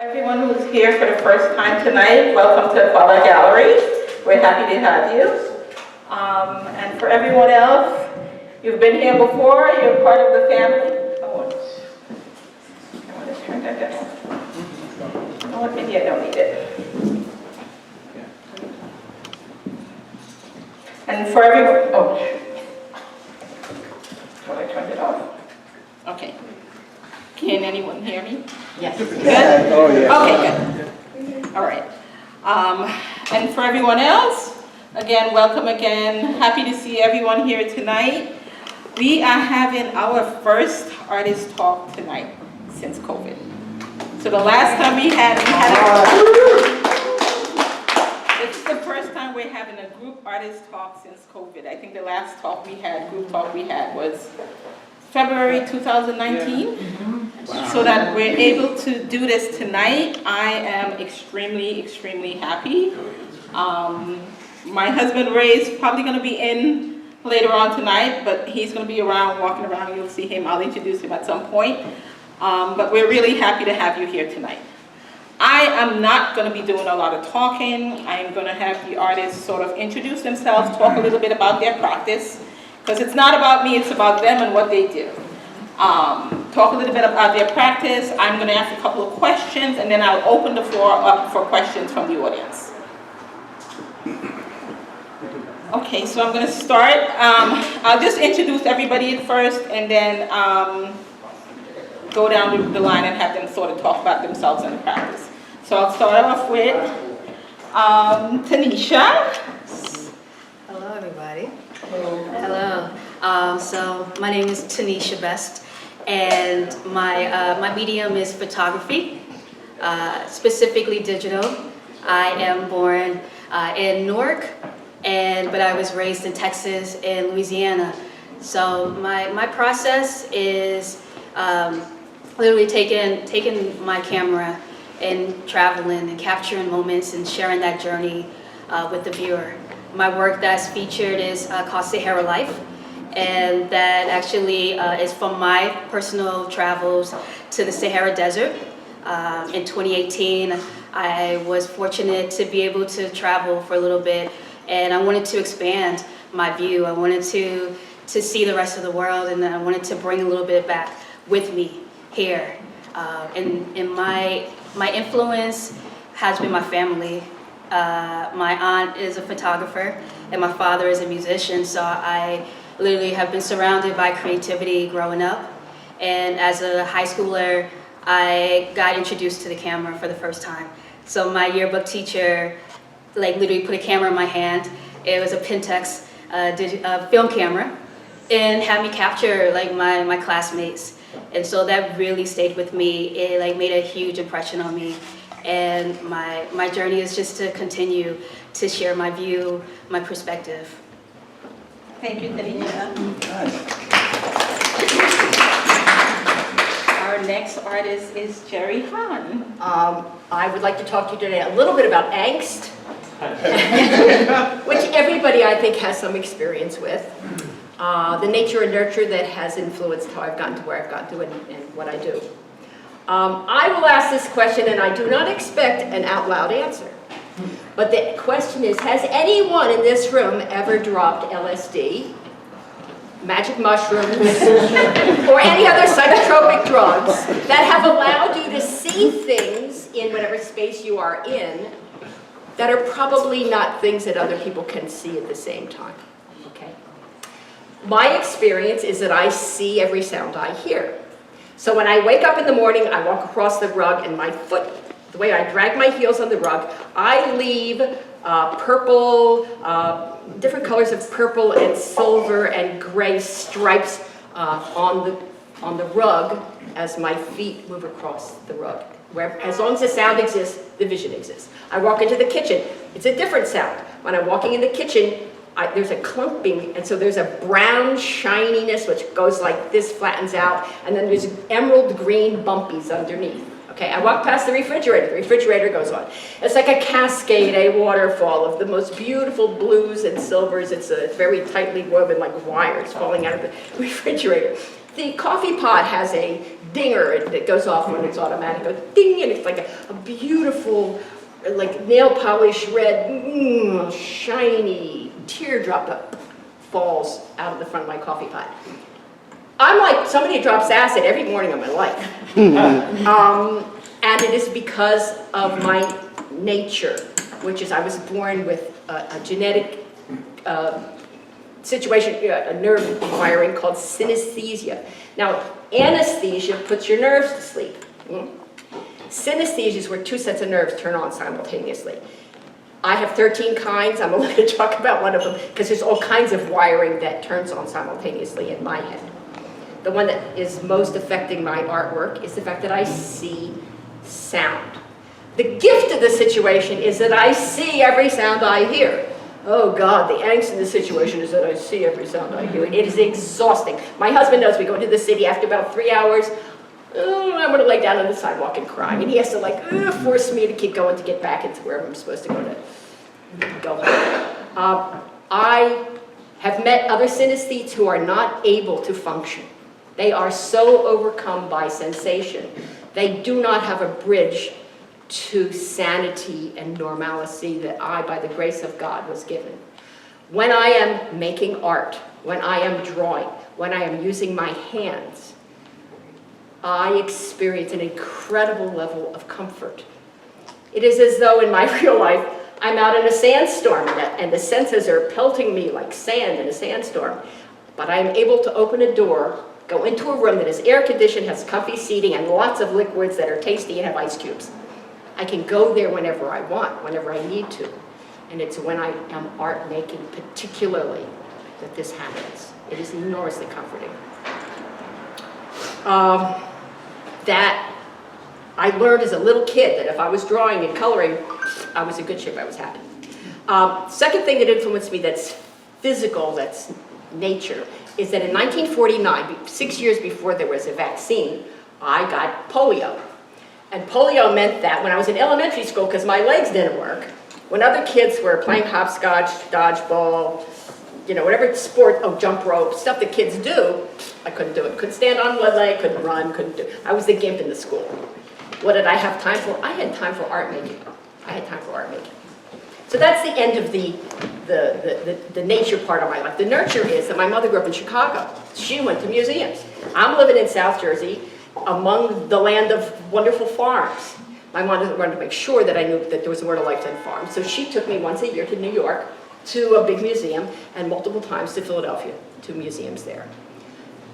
Everyone who's here for the first time tonight, welcome to Akwaaba Gallery. We're happy to have you. And for everyone else, you've been here before, you're part of the family. Oh, I want to turn that down. Oh, maybe I don't need it. And for everyone, I turned it off. Okay. Can anyone hear me? Yes. Good? Oh, yeah. Okay, good. All right. And for everyone else, again, welcome again. Happy to see everyone here tonight. We are having our first artist talk tonight since COVID. So the last time we had this is the first time we're having a group artist talk since COVID. I think the last group talk we had was February 2019. Wow. So that we're able to do this tonight, I am extremely, extremely happy. My husband Ray is probably going to be in later on tonight, but he's going to be around, walking around. You'll see him. I'll introduce him at some point. But we're really happy to have you here tonight. I am not going to be doing a lot of talking. I'm going to have the artists sort of introduce themselves, talk a little bit about their practice, because it's not about me, it's about them and what they do. Talk a little bit about their practice. I'm going to ask a couple of questions, and then I'll open the floor up for questions from the audience. Okay, so I'm going to start. I'll just introduce everybody at first, and then go down the line and have them sort of talk about themselves and the practice. So I'll start off with Tanisha. Hello, everybody. Hello. So my name is Tanisha Best, and my medium is photography, specifically digital. I am born in Newark, but I was raised in Texas and Louisiana. So my process is literally taking my camera and traveling and capturing moments and sharing that journey with the viewer. My work that's featured is called Sahara Life, and that actually is from my personal travels to the Sahara Desert. In 2018, I was fortunate to be able to travel for a little bit, and I wanted to expand my view. I wanted to see the rest of the world, and I wanted to bring a little bit back with me here. And my influence has been my family. My aunt is a photographer and my father is a musician, so I literally have been surrounded by creativity growing up. And as a high schooler, I got introduced to the camera for the first time. So my yearbook teacher literally put a camera in my hand. It was a Pentax film camera, and had me capture my classmates. And so that really stayed with me. It made a huge impression on me. And my journey is just to continue to share my view, my perspective. Thank you, Tanisha. Our next artist is Jerry Hahn. I would like to talk to you today a little bit about angst, which everybody I think has some experience with. The nature and nurture that has influenced how I've gotten to where I've gotten to and what I do. I will ask this question, and I do not expect an out loud answer. But the question is, has anyone in this room ever dropped LSD, magic mushrooms, or any other psychotropic drugs that have allowed you to see things in whatever space you are in that are probably not things that other people can see at the same time? Okay. My experience is that I see every sound I hear. So when I wake up in the morning, I walk across the rug, and my foot, the way I drag my heels on the rug, I leave purple, different colors of purple and silver and gray stripes on the rug as my feet move across the rug. As long as the sound exists, the vision exists. I walk into the kitchen, it's a different sound. When I'm walking in the kitchen, there's a clumping, and so there's a brown shininess which goes like this, flattens out, and then there's emerald green bumpies underneath. Okay, I walk past the refrigerator goes on. It's like a cascade, a waterfall of the most beautiful blues and silvers. It's very tightly woven, like wires falling out of the refrigerator. The coffee pot has a dinger that goes off when it's automatic. It goes ding, and it's like a beautiful, like nail polish red, shiny teardrop that falls out of the front of my coffee pot. I'm like somebody who drops acid every morning of my life. And it is because of my nature, which is I was born with a genetic situation, a nerve wiring called synesthesia. Now, anesthesia puts your nerves to sleep. Synesthesia is where two sets of nerves turn on simultaneously. I have 13 kinds. I'm only going to talk about one of them because there's all kinds of wiring that turns on simultaneously in my head. The one that is most affecting my artwork is the fact that I see sound. The gift of the situation is that I see every sound I hear. Oh God, the angst in this situation is that I see every sound I hear. It is exhausting. My husband knows we go into the city after about 3 hours. I'm going to lay down on the sidewalk and cry. And he has to like force me to keep going to get back into where I'm supposed to go home. I have met other synesthetes who are not able to function. They are so overcome by sensation. They do not have a bridge to sanity and normalcy that I, by the grace of God, was given. When I am making art, when I am drawing, when I am using my hands, I experience an incredible level of comfort. It is as though in my real life, I'm out in a sandstorm and the senses are pelting me like sand in a sandstorm. But I am able to open a door, go into a room that is air conditioned, has comfy seating, and lots of liquids that are tasty and have ice cubes. I can go there whenever I want, whenever I need to. And it's when I am art making particularly that this happens. It is enormously comforting. That I learned as a little kid that if I was drawing and coloring, I was in good shape, I was happy. Second thing that influenced me that's physical, that's nature, is that in 1949, 6 years before there was a vaccine, I got polio. And polio meant that when I was in elementary school, because my legs didn't work, when other kids were playing hopscotch, dodgeball, you know, whatever sport, jump rope, stuff that kids do, I couldn't do it. Couldn't stand on one leg, couldn't run, couldn't do it. I was the gimp in the school. What did I have time for? I had time for art making. I had time for art making. So that's the end of the nature part of my life. The nurture is that my mother grew up in Chicago. She went to museums. I'm living in South Jersey among the land of wonderful farms. My mom wanted to make sure that I knew that there was a Word of Lifetime farm. So she took me once a year to New York to a big museum and multiple times to Philadelphia, to museums there.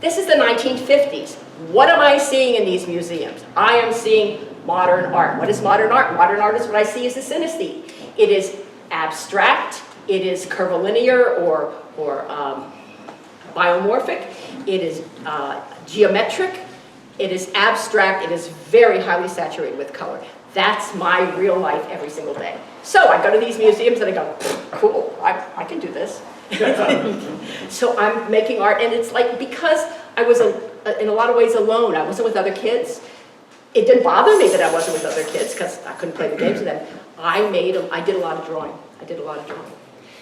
This is the 1950s. What am I seeing in these museums? I am seeing modern art. What is modern art? Modern art is what I see as a synesthete. It is abstract, it is curvilinear or biomorphic, it is geometric, it is abstract, it is very highly saturated with color. That's my real life every single day. So I go to these museums and I go, cool, I can do this. So I'm making art, and it's like, because I was in a lot of ways alone, I wasn't with other kids. It didn't bother me that I wasn't with other kids because I couldn't play the games with them. I did a lot of drawing.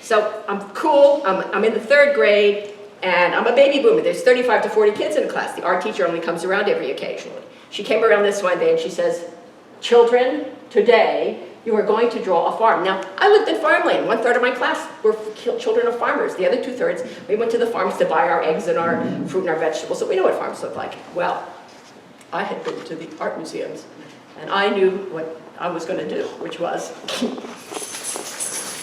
So I'm cool, I'm in the 3rd grade, and I'm a baby boomer. There's 35 to 40 kids in the class. The art teacher only comes around every occasionally. She came around this one day and she says, children, today you are going to draw a farm. Now, I lived in farmland. 1/3 of my class were children of farmers. The other 2/3, we went to the farms to buy our eggs and our fruit and our vegetables, so we know what farms look like. Well, I had been to the art museums, and I knew what I was going to do, which was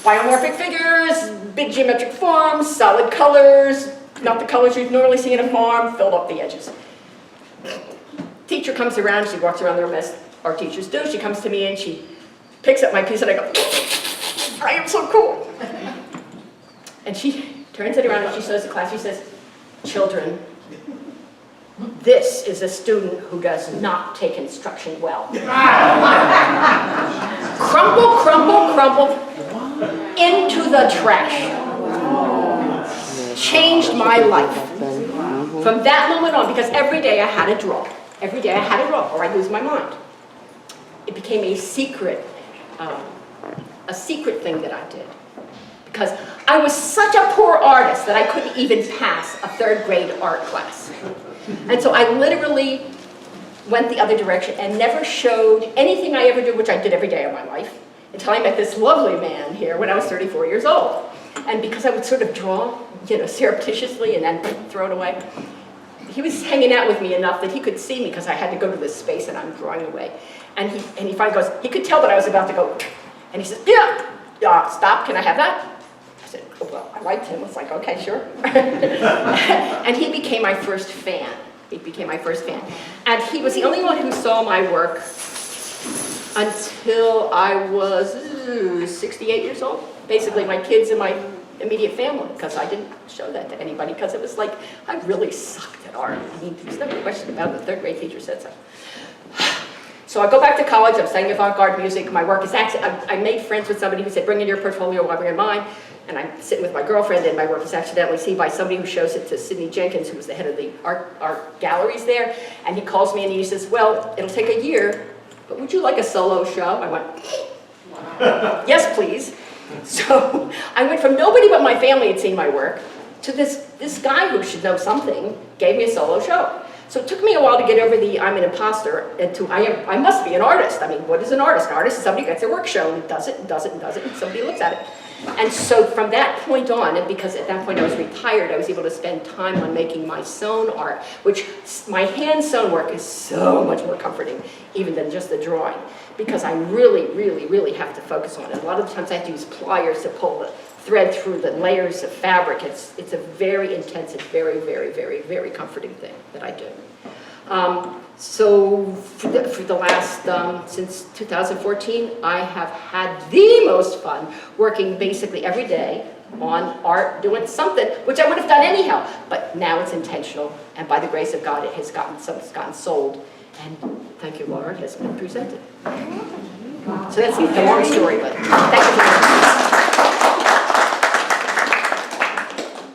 biomorphic figures, big geometric forms, solid colors, not the colors you'd normally see in a farm, filled up the edges. Teacher comes around, she walks around the room as our teachers do. She comes to me and she picks up my piece and I go, I am so cool. And she turns it around and she shows the class, she says, children, this is a student who does not take instruction well. Crumple, crumple, crumple into the trash. Changed my life. From that moment on, because every day I had to draw. Every day I had to draw or I'd lose my mind. It became a secret thing that I did. Because I was such a poor artist that I couldn't even pass a 3rd grade art class. And so I literally went the other direction and never showed anything I ever did, which I did every day of my life, until I met this lovely man here when I was 34 years old. And because I would sort of draw, surreptitiously and then throw it away, he was hanging out with me enough that he could see me because I had to go to this space and I'm drawing away. And he finally goes, he could tell that I was about to go, and he says, stop, can I have that? I said, oh, well, I liked him. I was like, okay, sure. And he became my first fan. He became my first fan. And he was the only one who saw my work until I was 68 years old. Basically, my kids and my immediate family, because I didn't show that to anybody, because it was like, I really sucked at art. I mean, there's no question about it. The third grade teacher said so. So I go back to college, I'm studying avant-garde music, my work is actually, I made friends with somebody who said, bring in your portfolio, I'll bring in mine, and I'm sitting with my girlfriend, and my work is accidentally seen by somebody who shows it to Sidney Jenkins, who was the head of the art galleries there, and he calls me and he says, well, it'll take a year, but would you like a solo show? I went, yes, please. So I went from nobody but my family had seen my work to this guy who should know something gave me a solo show. So it took me a while to get over the I'm an imposter and to I must be an artist. I mean, what is an artist? An artist is somebody who gets their work shown and does it and does it and does it and somebody looks at it. And so from that point on, and because at that point I was retired, I was able to spend time on making my sewn art, which my hand sewn work is so much more comforting even than just the drawing, because I really, really, really have to focus on it. A lot of the times I have to use pliers to pull the thread through the layers of fabric. It's a very intensive, very, very, very, very comforting thing that I do. So for the last, since 2014, I have had the most fun working basically every day on art, doing something, which I would have done anyhow, but now it's intentional, and by the grace of God, it's gotten sold, and thank you, Laura, it has been presented. So that's the long story, but thank you very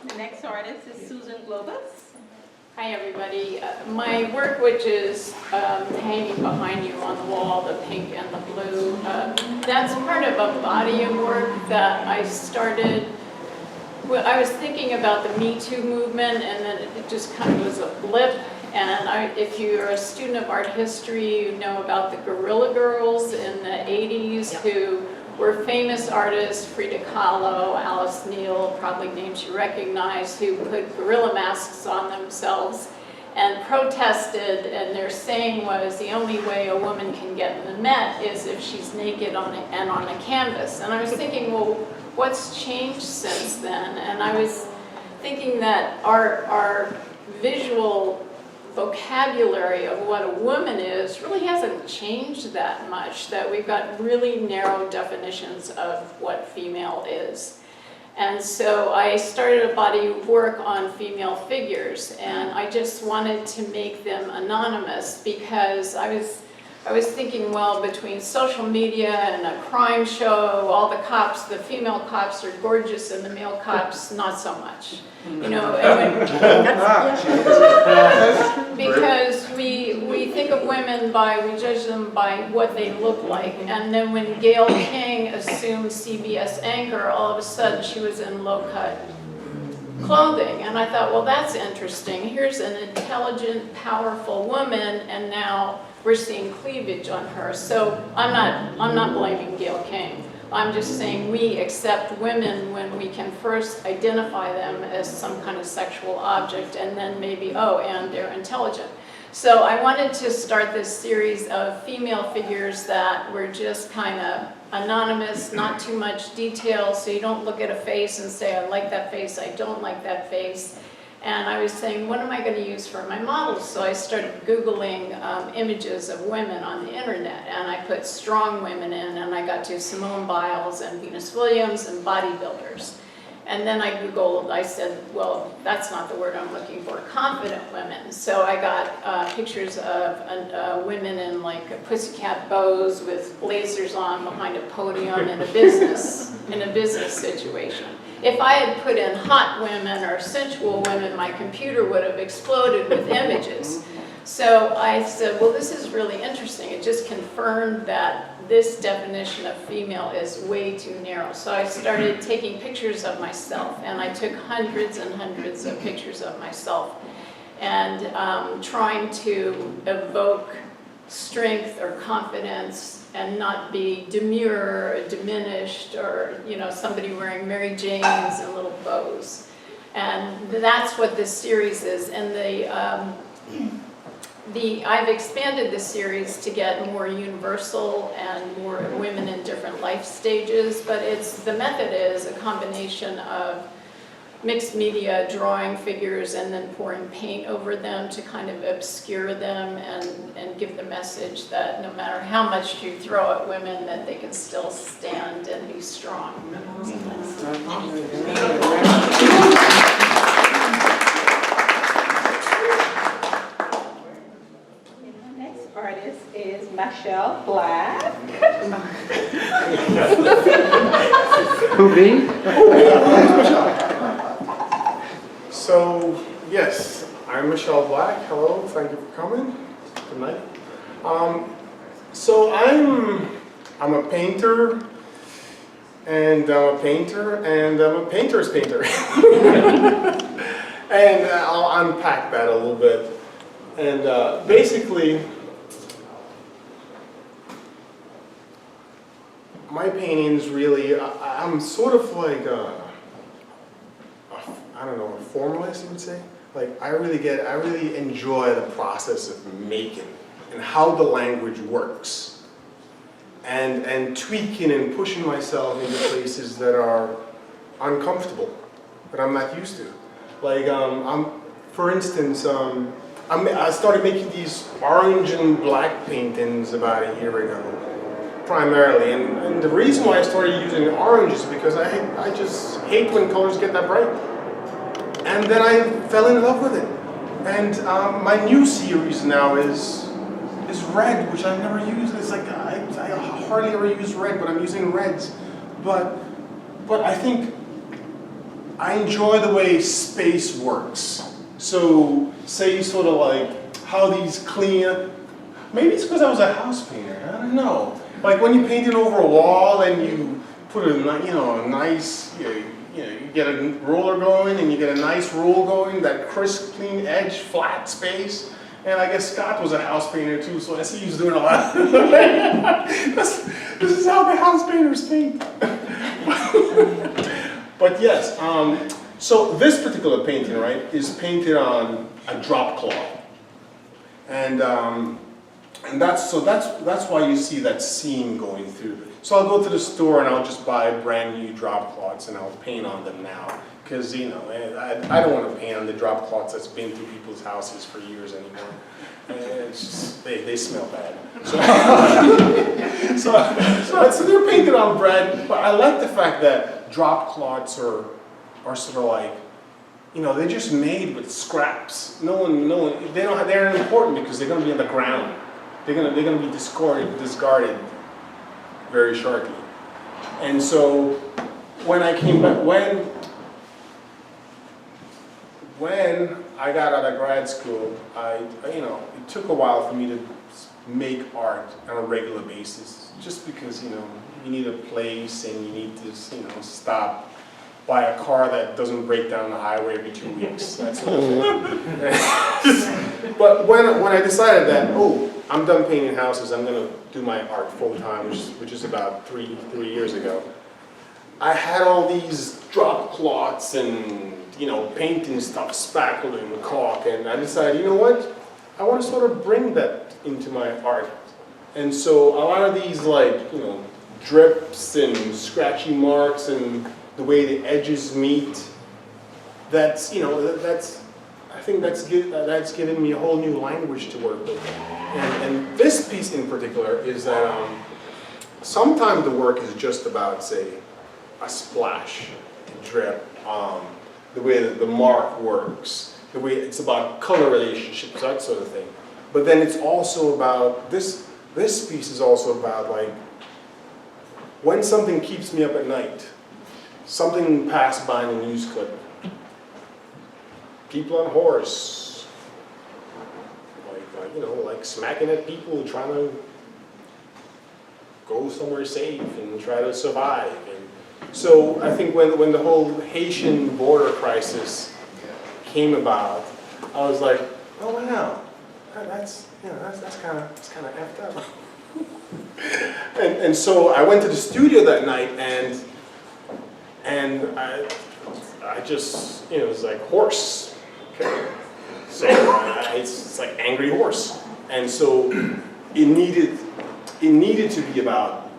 The next artist is Susan Globus. Hi everybody. My work, which is hanging behind you on the wall, the pink and the blue, that's part of a body of work that I started. Well, I was thinking about the Me Too movement, and then it just kind of was a blip. And if you're a student of art history, you know about the Guerrilla Girls in the 80s, Yep. who were famous artists, Frida Kahlo, Alice Neal, probably names you recognize, who put gorilla masks on themselves and protested, and their saying was the only way a woman can get in the Met is if she's naked on a canvas. And I was thinking, well, what's changed since then? And I was thinking that our visual vocabulary of what a woman is really hasn't changed that much, that we've got really narrow definitions of what female is. And so I started a body of work on female figures, and I just wanted to make them anonymous because I was thinking, well, between social media and a crime show, all the cops, the female cops are gorgeous and the male cops not so much. You know, because we think of women we judge them by what they look like, and then when Gayle King assumed CBS anchor, all of a sudden she was in low-cut clothing, and I thought, well, that's interesting. Here's an intelligent, powerful woman, and now we're seeing cleavage on her. So I'm not blaming Gayle King. I'm just saying we accept women when we can first identify them as some kind of sexual object, and then maybe, oh, and they're intelligent. So I wanted to start this series of female figures that were just kind of anonymous, not too much detail, so you don't look at a face and say, I like that face, I don't like that face. And I was saying, what am I going to use for my models? So I started Googling images of women on the internet, and I put strong women in, and I got to Simone Biles and Venus Williams and bodybuilders. And then I said, well, that's not the word I'm looking for, confident women. So I got pictures of women in like pussycat bows with blazers on behind a podium in a business situation. If I had put in hot women or sensual women, my computer would have exploded with images. So I said, well, this is really interesting. It just confirmed that this definition of female is way too narrow. So I started taking pictures of myself, and I took hundreds and hundreds of pictures of myself. and trying to evoke strength or confidence and not be demure or diminished or, you know, somebody wearing Mary Janes and little bows. And that's what this series is. And I've expanded the series to get more universal and more women in different life stages, but the method is a combination of mixed media, drawing figures, and then pouring paint over them to kind of obscure them and give the message that no matter how much you throw at women, that they can still stand and be strong. Next artist is Michelle Black. Who, me? So, yes, I'm Michelle Black. Hello, thank you for coming. Good night. So I'm a painter, and I'm a painter, and I'm a painter's painter. And I'll unpack that a little bit. And basically, my paintings really, I'm sort of like I don't know, a formalist, you would say. Like, I really enjoy the process of making and how the language works. And tweaking and pushing myself into places that are uncomfortable, that I'm not used to. Like, for instance, I started making these orange and black paintings about a year ago, primarily. And the reason why I started using orange is because I just hate when colors get that bright. And then I fell in love with it. And my new series now is red, which I've never used. It's like I hardly ever use red, but I'm using reds. But I think I enjoy the way space works. So say sort of like how these clean. Maybe it's because I was a house painter. I don't know. Like when you paint it over a wall and you put a nice. You get a roller going and you get a nice rule going, that crisp, clean edge, flat space. And I guess Scott was a house painter too, so I see he's doing a lot. This is how the house painters paint. But yes, so this particular painting, right, is painted on a drop cloth. And that's why you see that seam going through. So I'll go to the store and I'll just buy brand new drop cloths and I'll paint on them now. Because, you know, I don't want to paint on the drop cloths that's been through people's houses for years anymore. And it's just, they smell bad. So they're painted on bread, but I like the fact that drop cloths are sort of like, you know, they're just made with scraps. No one, they're important because they're going to be on the ground. They're going to be discarded very shortly. And so when I came back, when I got out of grad school, it took a while for me to make art on a regular basis, just because, you know, you need a place and you need to, you know, stop, buy a car that doesn't break down the highway every 2 weeks, that sort of thing. But when I decided that, I'm done painting houses, I'm going to do my art full time, which is about three years ago, I had all these drop cloths and, you know, painting stuff, spackle and caulk, and I decided, you know what, I want to sort of bring that into my art. And so a lot of these, like, you know, drips and scratchy marks and the way the edges meet, I think that's given me a whole new language to work with. And this piece in particular is that sometimes the work is just about, say, a splash, a drip, the way that the mark works, the way it's about color relationships, that sort of thing. But then it's also about, this piece is also about, like, when something keeps me up at night, something passed by in the news clip. People on horse, like smacking at people trying to go somewhere safe and try to survive. And so I think when the whole Haitian border crisis came about, I was like, oh wow, that's kind of effed up. and so I went to the studio that night and I just, it was like horse. Okay. So it's like angry horse. And so it needed to be about,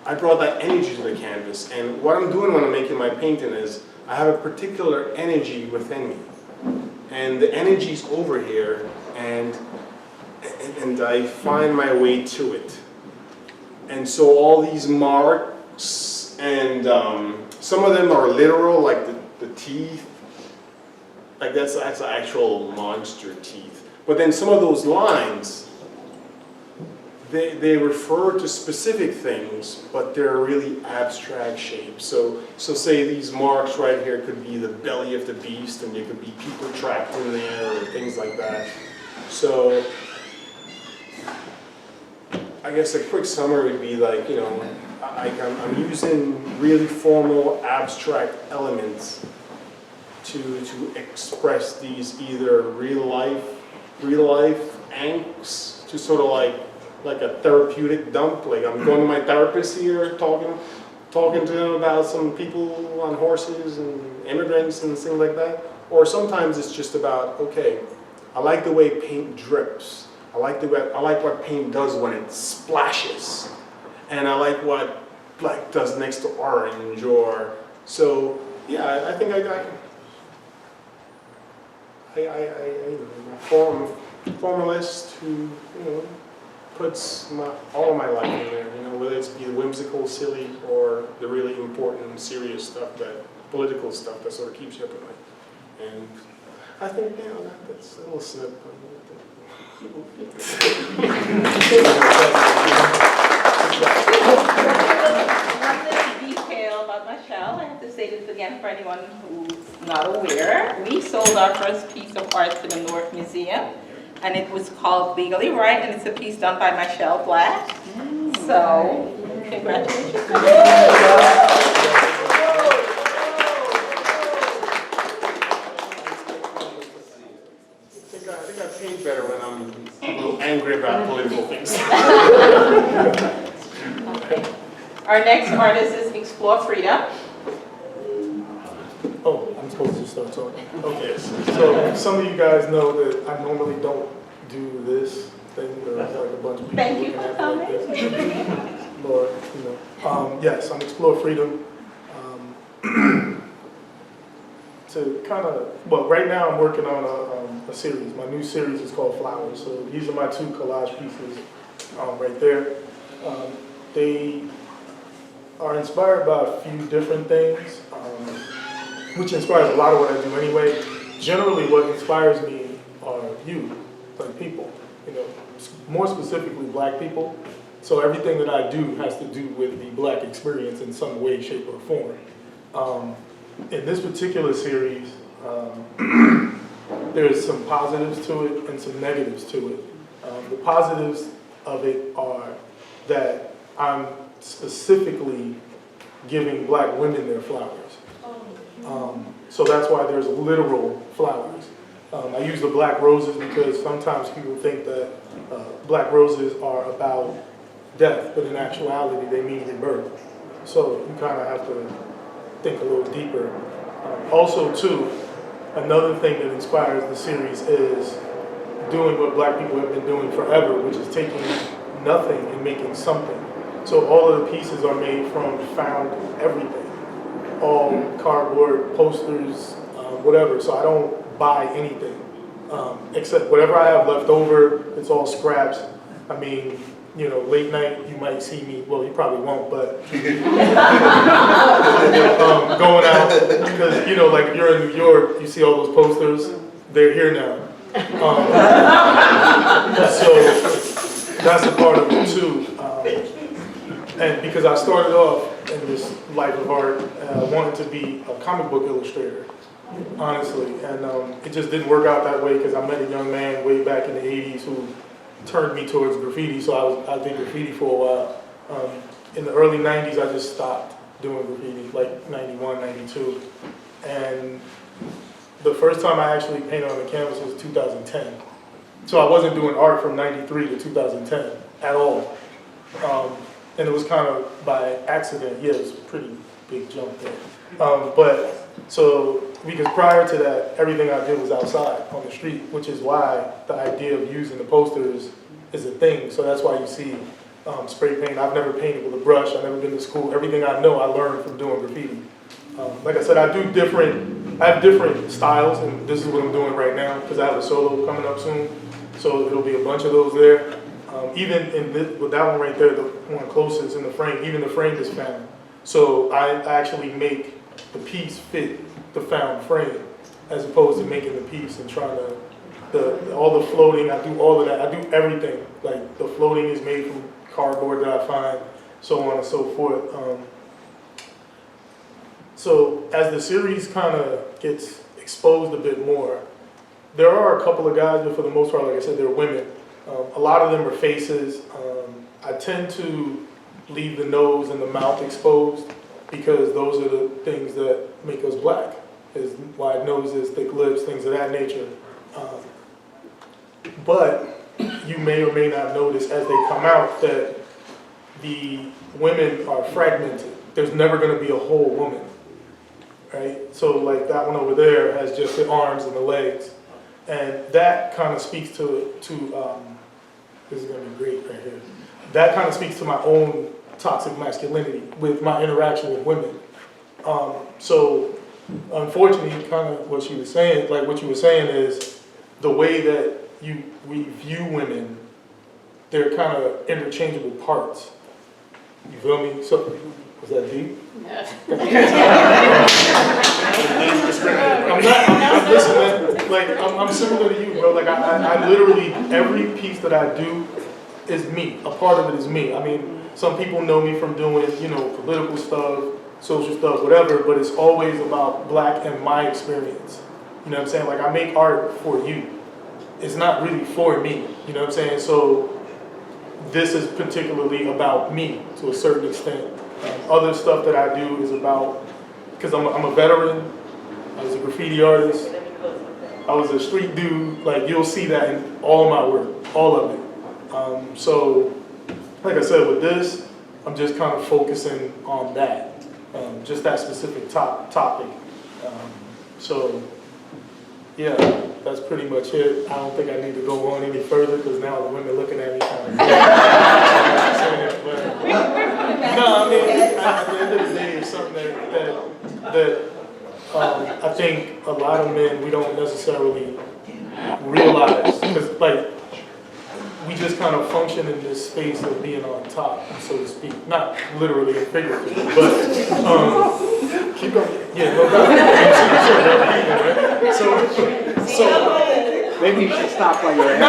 I brought that energy to the canvas. And what I'm doing when I'm making my painting is I have a particular energy within me. And the energy's over here and I find my way to it. And so all these marks and some of them are literal, like the teeth. Like that's actual monster teeth. But then some of those lines, they refer to specific things, but they're really abstract shapes. So say these marks right here could be the belly of the beast, and there could be people trapped in there, or things like that. So I guess a quick summary would be like, I'm using really formal, abstract elements to express these either real life angst to sort of like a therapeutic dump. Like I'm going to my therapist here, talking to them about some people on horses and immigrants and things like that. Or sometimes it's just about, okay, I like the way paint drips. I like what paint does when it splashes, and I like what black does next to orange. Or so yeah, I think I got. A formalist who puts all my life in there, whether it's be the whimsical, silly, or the really important, serious stuff, that political stuff that sort of keeps you up at night. And I think that's a little snip. One little detail about Michelle, I have to say this again for anyone who's not aware. We sold our first piece of art to the Newark Museum, and it was called Legally Right, and it's a piece done by Michelle Black. So, congratulations. I think I paint better when I'm a little angry about political things. Okay. Our next artist is Explore Freedom. Oh, I'm supposed to start talking. Okay, so some of you guys know that I normally don't do this thing where there's like a bunch of people Thank you looking for at me like this. Lord, yes, I'm Explore Freedom. To kind of, well, right now I'm working on a series. My new series is called Flowers. So these are my two collage pieces right there. They are inspired by a few different things, which inspires a lot of what I do anyway. Generally, what inspires me are you, like people, more specifically black people. So everything that I do has to do with the black experience in some way, shape, or form. In this particular series, there's some positives to it and some negatives to it. The positives of it are that I'm specifically giving black women their flowers. So that's why there's literal flowers. I use the black roses because sometimes people think that black roses are about death, but in actuality they mean rebirth. So you kind of have to think a little deeper. Also too, another thing that inspires the series is doing what black people have been doing forever, which is taking nothing and making something. So all of the pieces are made from found everything. All cardboard, posters, whatever. So I don't buy anything, except whatever I have left over, it's all scraps. I mean, late night, you might see me, well, you probably won't, but going out, because, like if you're in New York, you see all those posters, they're here now. So that's a part of it too. And because I started off in this life of art, wanted to be a comic book illustrator, honestly. And it just didn't work out that way because I met a young man way back in the 80s who turned me towards graffiti, so I did graffiti for a while. In the early 90s, I just stopped doing graffiti, like 91, 92. And the first time I actually painted on the canvas was 2010. So I wasn't doing art from 93 to 2010 at all. And it was kind of by accident. Yeah, it was a pretty big jump there. Because prior to that, everything I did was outside on the street, which is why the idea of using the posters is a thing. So that's why you see spray paint. I've never painted with a brush. I've never been to school. Everything I know, I learned from doing graffiti. Like I said, I have different styles, and this is what I'm doing right now because I have a solo coming up soon. So there'll be a bunch of those there. Even with that one right there, the one closest in the frame, even the frame is found. So I actually make the piece fit the found frame as opposed to making the piece and trying to, all the floating, I do all of that. I do everything. Like the floating is made from cardboard that I find, so on and so forth. So as the series kind of gets exposed a bit more, there are a couple of guys, but for the most part, like I said, they're women. A lot of them are faces. I tend to leave the nose and the mouth exposed because those are the things that make us black, is wide noses, thick lips, things of that nature. But you may or may not notice as they come out that the women are fragmented. There's never going to be a whole woman, right? So like that one over there has just the arms and the legs. And that kind of speaks to this is going to be great right here. That kind of speaks to my own toxic masculinity with my interaction with women. So unfortunately, kind of what she was saying, like what you were saying is the way that we view women, they're kind of interchangeable parts. You feel me? So, was that deep? I'm listening. Like I'm similar to you, bro. Like I literally every piece that I do is me. A part of it is me. I mean, some people know me from doing, political stuff, social stuff, whatever. But it's always about black and my experience. You know what I'm saying? Like I make art for you. It's not really for me. You know what I'm saying? So this is particularly about me to a certain extent. Other stuff that I do is about, because I'm a veteran, I was a graffiti artist, I was a street dude, like you'll see that in all my work, all of it. So, like I said, with this, I'm just kind of focusing on that, just that specific topic. So, yeah, that's pretty much it. I don't think I need to go on any further because now the women looking at me kind of. No, I mean, at the end of the day, it's something that I think a lot of men, we don't necessarily realize, because like, we just kind of function in this space of being on top, so to speak. Not literally and figuratively, but keep going. Yeah, no doubt. So Maybe you should stop while you're at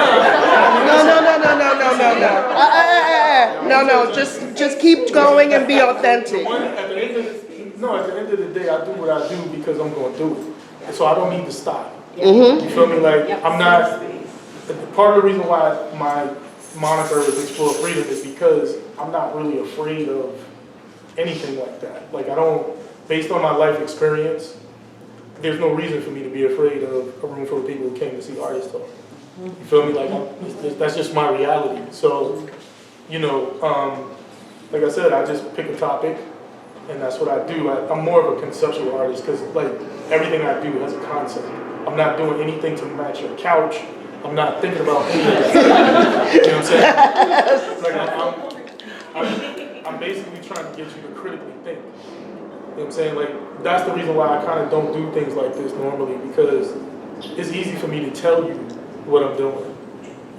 No, just keep going and be authentic. At the end of the day, I do what I do because I'm going to do it. And so I don't need to stop. You feel me? Like, I'm not, part of the reason why my moniker is Explore Freedom is because I'm not really afraid of anything like that. Like, I don't, based on my life experience, there's no reason for me to be afraid of a room full of people who came to see artists talk. You feel me? Like, that's just my reality. So, like I said, I just pick a topic, and that's what I do. I'm more of a conceptual artist because, like, everything I do has a concept. I'm not doing anything to match your couch. I'm not thinking about anything. You know what I'm saying? Like, I'm basically trying to get you to critically think. You know what I'm saying? Like, that's the reason why I kind of don't do things like this normally, because it's easy for me to tell you what I'm doing.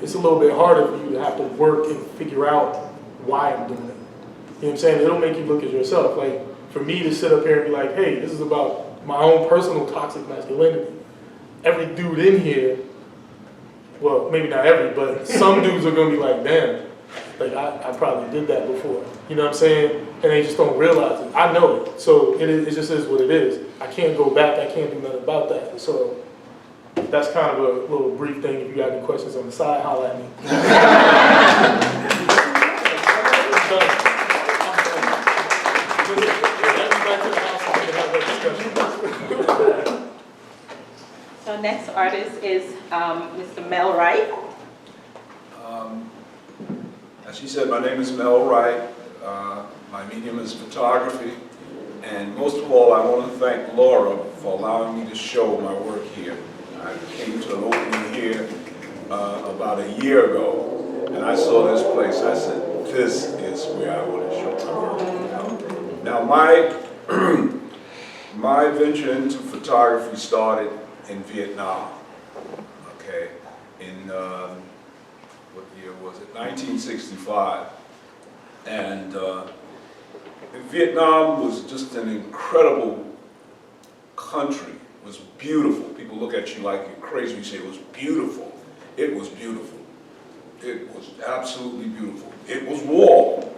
It's a little bit harder for you to have to work and figure out why I'm doing it. You know what I'm saying? It'll make you look at yourself. Like, for me to sit up here and be like, hey, this is about my own personal toxic masculinity. Every dude in here, well, maybe not every, but some dudes are going to be like, damn, like, I probably did that before. You know what I'm saying? And they just don't realize it. I know it. So it just is what it is. I can't go back. I can't do nothing about that. So that's kind of a little brief thing. If you got any questions on the side, holler at me. Our next artist is Mr. Mel Wright. As she said, my name is Mel Wright. My medium is photography. And most of all, I want to thank Laura for allowing me to show my work here. I came to an opening here about a year ago, and I saw this place. I said, this is where I want to show my work. Now, my venture into photography started in Vietnam, okay? In, what year was it? 1965. And Vietnam was just an incredible country. It was beautiful. People look at you like you're crazy. You say it was beautiful. It was beautiful. It was absolutely beautiful. It was war.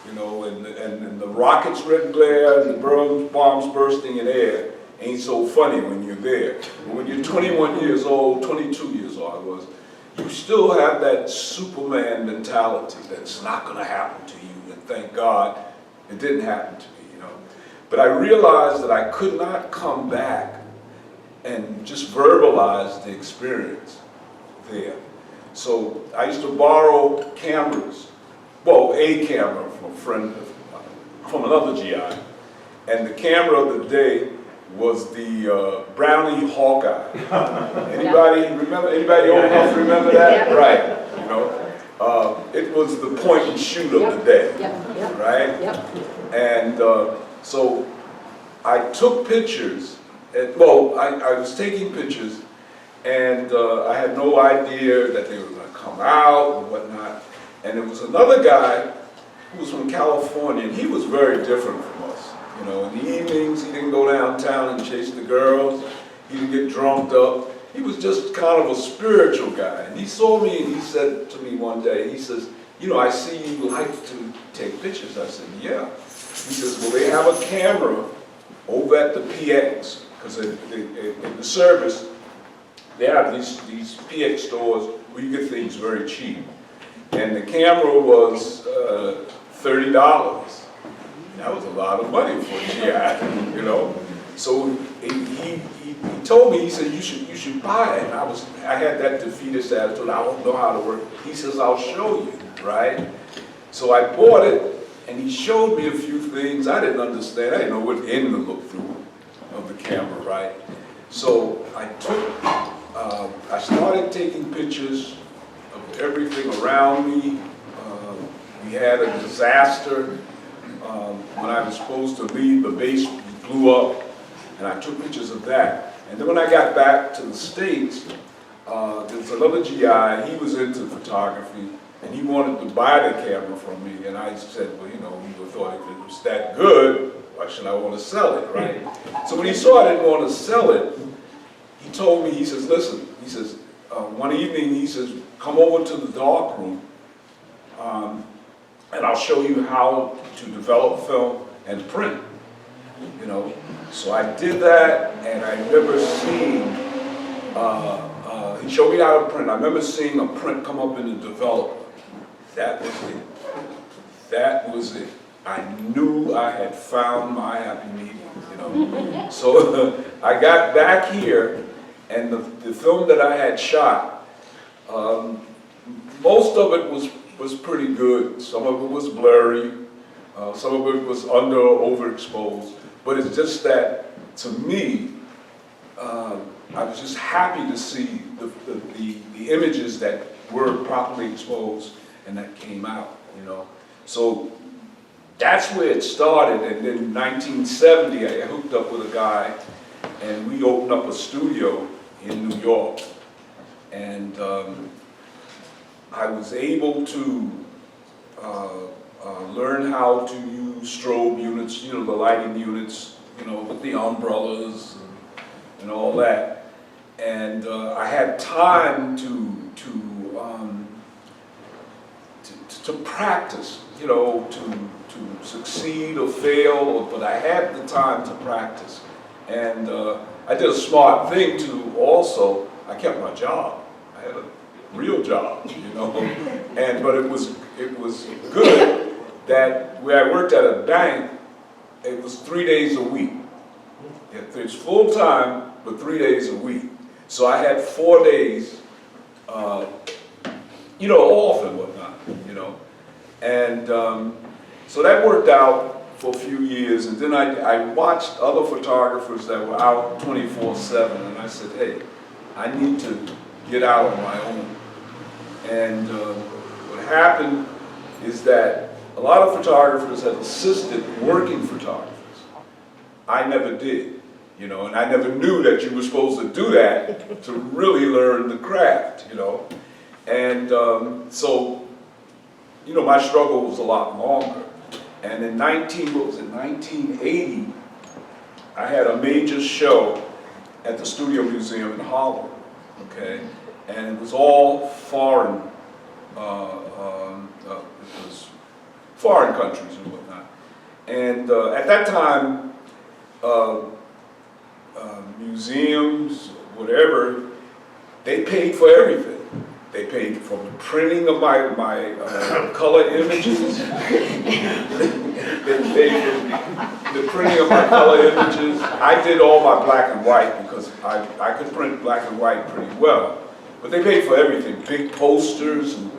You know, and the rockets red glare and the bombs bursting in air ain't so funny when you're there. But when you're 21 years old, 22 years old I was, you still have that Superman mentality that's not going to happen to you, and thank God it didn't happen to me, you know. But I realized that I could not come back and just verbalize the experience there. So I used to borrow cameras, well, a camera from a friend, from another GI, and the camera of the day was the Brownie Hawkeye. Anybody remember? Anybody old enough to remember that? Yeah. Right. You know, it was the point and shoot of the day. Yep. Right. Yep. And so I took pictures. Well, I was taking pictures, and I had no idea that they were going to come out and whatnot. And there was another guy who was from California, and he was very different from us. You know, in the evenings, he didn't go downtown and chase the girls. He didn't get drunked up. He was just kind of a spiritual guy. And he saw me and he said to me one day, he says, you know, I see you like to take pictures. I said, yeah. He says, well, they have a camera over at the PX, because in the service, they have these PX stores where you get things very cheap. And the camera was $30. That was a lot of money for a GI, you know. So he told me, he said, you should buy it. And I had that defeatist attitude. I don't know how to work. He says, I'll show you, right? So I bought it, and he showed me a few things I didn't understand. I didn't know what end to look through of the camera, right? So I started taking pictures of everything around me. We had a disaster. When I was supposed to leave, the base blew up, and I took pictures of that. And then when I got back to the States, there was another GI, he was into photography, and he wanted to buy the camera from me. And I said, well, you know, he thought if it was that good, why should I want to sell it, right? So when he saw I didn't want to sell it, he told me, he says, listen, he says, one evening, he says, come over to the dark room, and I'll show you how to develop film and print, you know. So I did that, and I remember seeing, he showed me how to print. I remember seeing a print come up in the developer. That was it. That was it. I knew I had found my happy medium, you know. So I got back here, and the film that I had shot, most of it was pretty good. Some of it was blurry. Some of it was under or overexposed. But it's just that, to me, I was just happy to see the images that were properly exposed and that came out, you know. So that's where it started. And then in 1970, I hooked up with a guy, and we opened up a studio in New York. And I was able to learn how to use strobe units, you know, the lighting units, you know, with the umbrellas and all that. And I had time to practice, you know, to succeed or fail, but I had the time to practice. And I did a smart thing too also. I kept my job. I had a real job, you know. But it was good that where I worked at a bank, it was 3 days a week. It's full time, but 3 days a week. So I had 4 days, you know, off and whatnot, you know. And so that worked out for a few years. And then I watched other photographers that were out 24/7. And I said, hey, I need to get out on my own. And what happened is that a lot of photographers have assisted working photographers. I never did, you know, and I never knew that you were supposed to do that to really learn the craft, you know. And so, you know, my struggle was a lot longer. And in 1980, I had a major show at the Studio Museum in Harlem, okay? And it was all foreign, it was foreign countries and whatnot. And at that time, museums, whatever, they paid for everything. They paid for the printing of my color images. They paid for the printing of my color images. I did all my black and white because I could print black and white pretty well. But they paid for everything, big posters and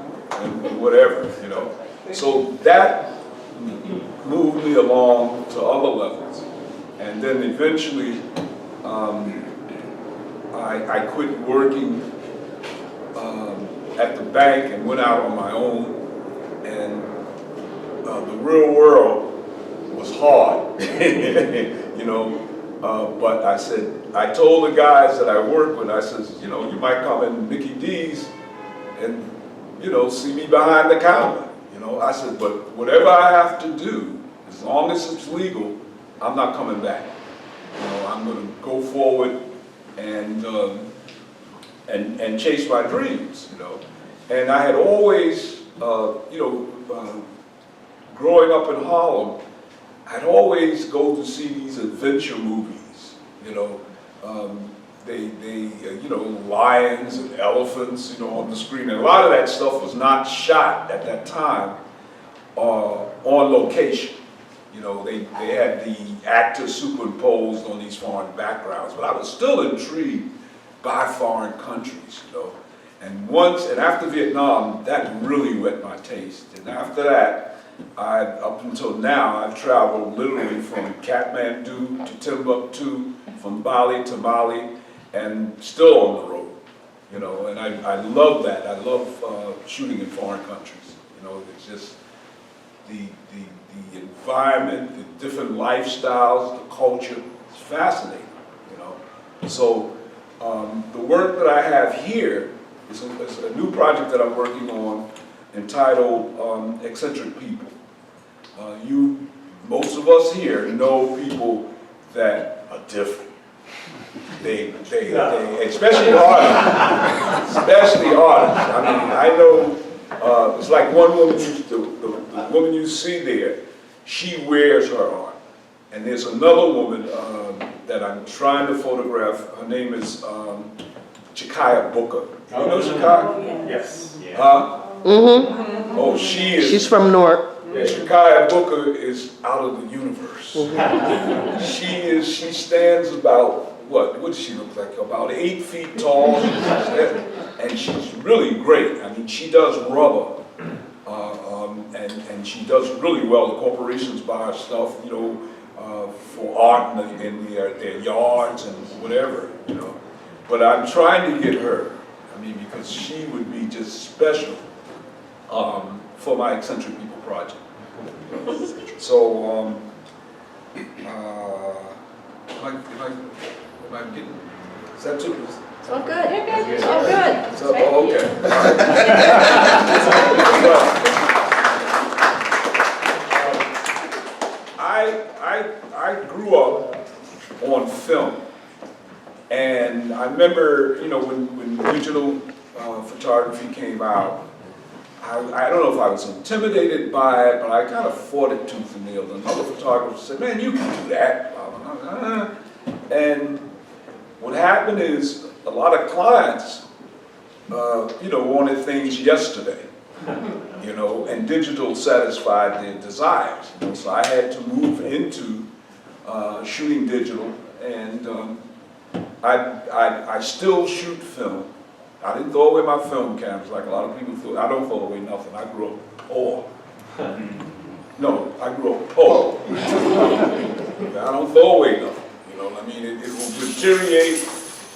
whatever, you know. So that moved me along to other levels. And then eventually, I quit working at the bank and went out on my own. And the real world was hard, you know. But I said, I told the guys that I work with, I said, you know, you might come in Mickey D's and, you know, see me behind the counter. You know, I said, but whatever I have to do, as long as it's legal, I'm not coming back. You know, I'm going to go forward and chase my dreams. You know, and I had always, you know, growing up in Harlem, I'd always go to see these adventure movies. You know, you know, lions and elephants, you know, on the screen. And a lot of that stuff was not shot at that time on location. You know, they had the actors superimposed on these foreign backgrounds, but I was still intrigued by foreign countries, you know. And after Vietnam, that really whet my taste. And after that, up until now, I've traveled literally from Kathmandu to Timbuktu, from Bali to Mali, and still on the road, you know. And I love that. I love shooting in foreign countries. You know, it's just the environment, the different lifestyles, the culture. It's fascinating, you know. So the work that I have here is a new project that I'm working on entitled Eccentric People. Most of us here know people that are different. They especially artists. Especially artists. I mean, I know it's like one woman, the woman you see there, she wears her art. And there's another woman that I'm trying to photograph. Her name is Chikaya Booker. You know Chikaya? Yes. Huh? Mm-hmm. Oh, she is. She's from Newark. Chikaya Booker is out of the universe. She stands about, what does she look like? About 8 feet tall. And she's really great. I mean, she does rubber. And she does really well. The corporations buy her stuff, you know, for art in their yards and whatever, you know. But I'm trying to get her, I mean, because she would be just special for my Eccentric People project. So, am I getting, is that too? It's all good. It's all good. So, okay. I grew up on film, and I remember, you know, when digital photography came out, I don't know if I was intimidated by it, but I kind of fought it tooth and nail. And other photographers said, man, you can do that. And what happened is a lot of clients, you know, wanted things yesterday, you know, and digital satisfied their desires. You know, so I had to move into shooting digital, and I still shoot film. I didn't throw away my film cameras like a lot of people throw. I don't throw away nothing. I grew up poor. No, I grew up poor. I don't throw away nothing. You know what I mean? It will deteriorate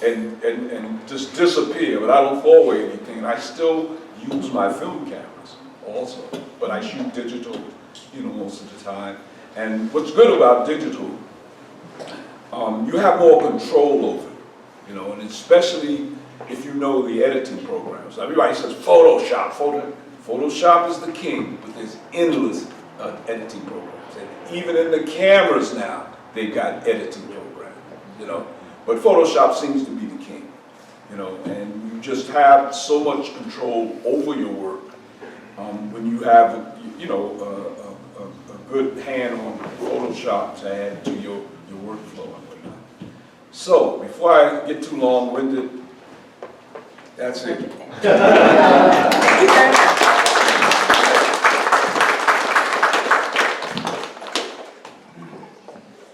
and just disappear, but I don't throw away anything. And I still use my film cameras also, but I shoot digital, you know, most of the time. And what's good about digital, you have more control over it, you know, and especially if you know the editing programs. Everybody says Photoshop. Photoshop is the king, but there's endless editing programs. And even in the cameras now, they've got editing programs, you know. But Photoshop seems to be the king, you know, and you just have so much control over your work when you have, you know, a good hand on Photoshop to add to your workflow and whatnot. So, before I get too long-winded, that's it.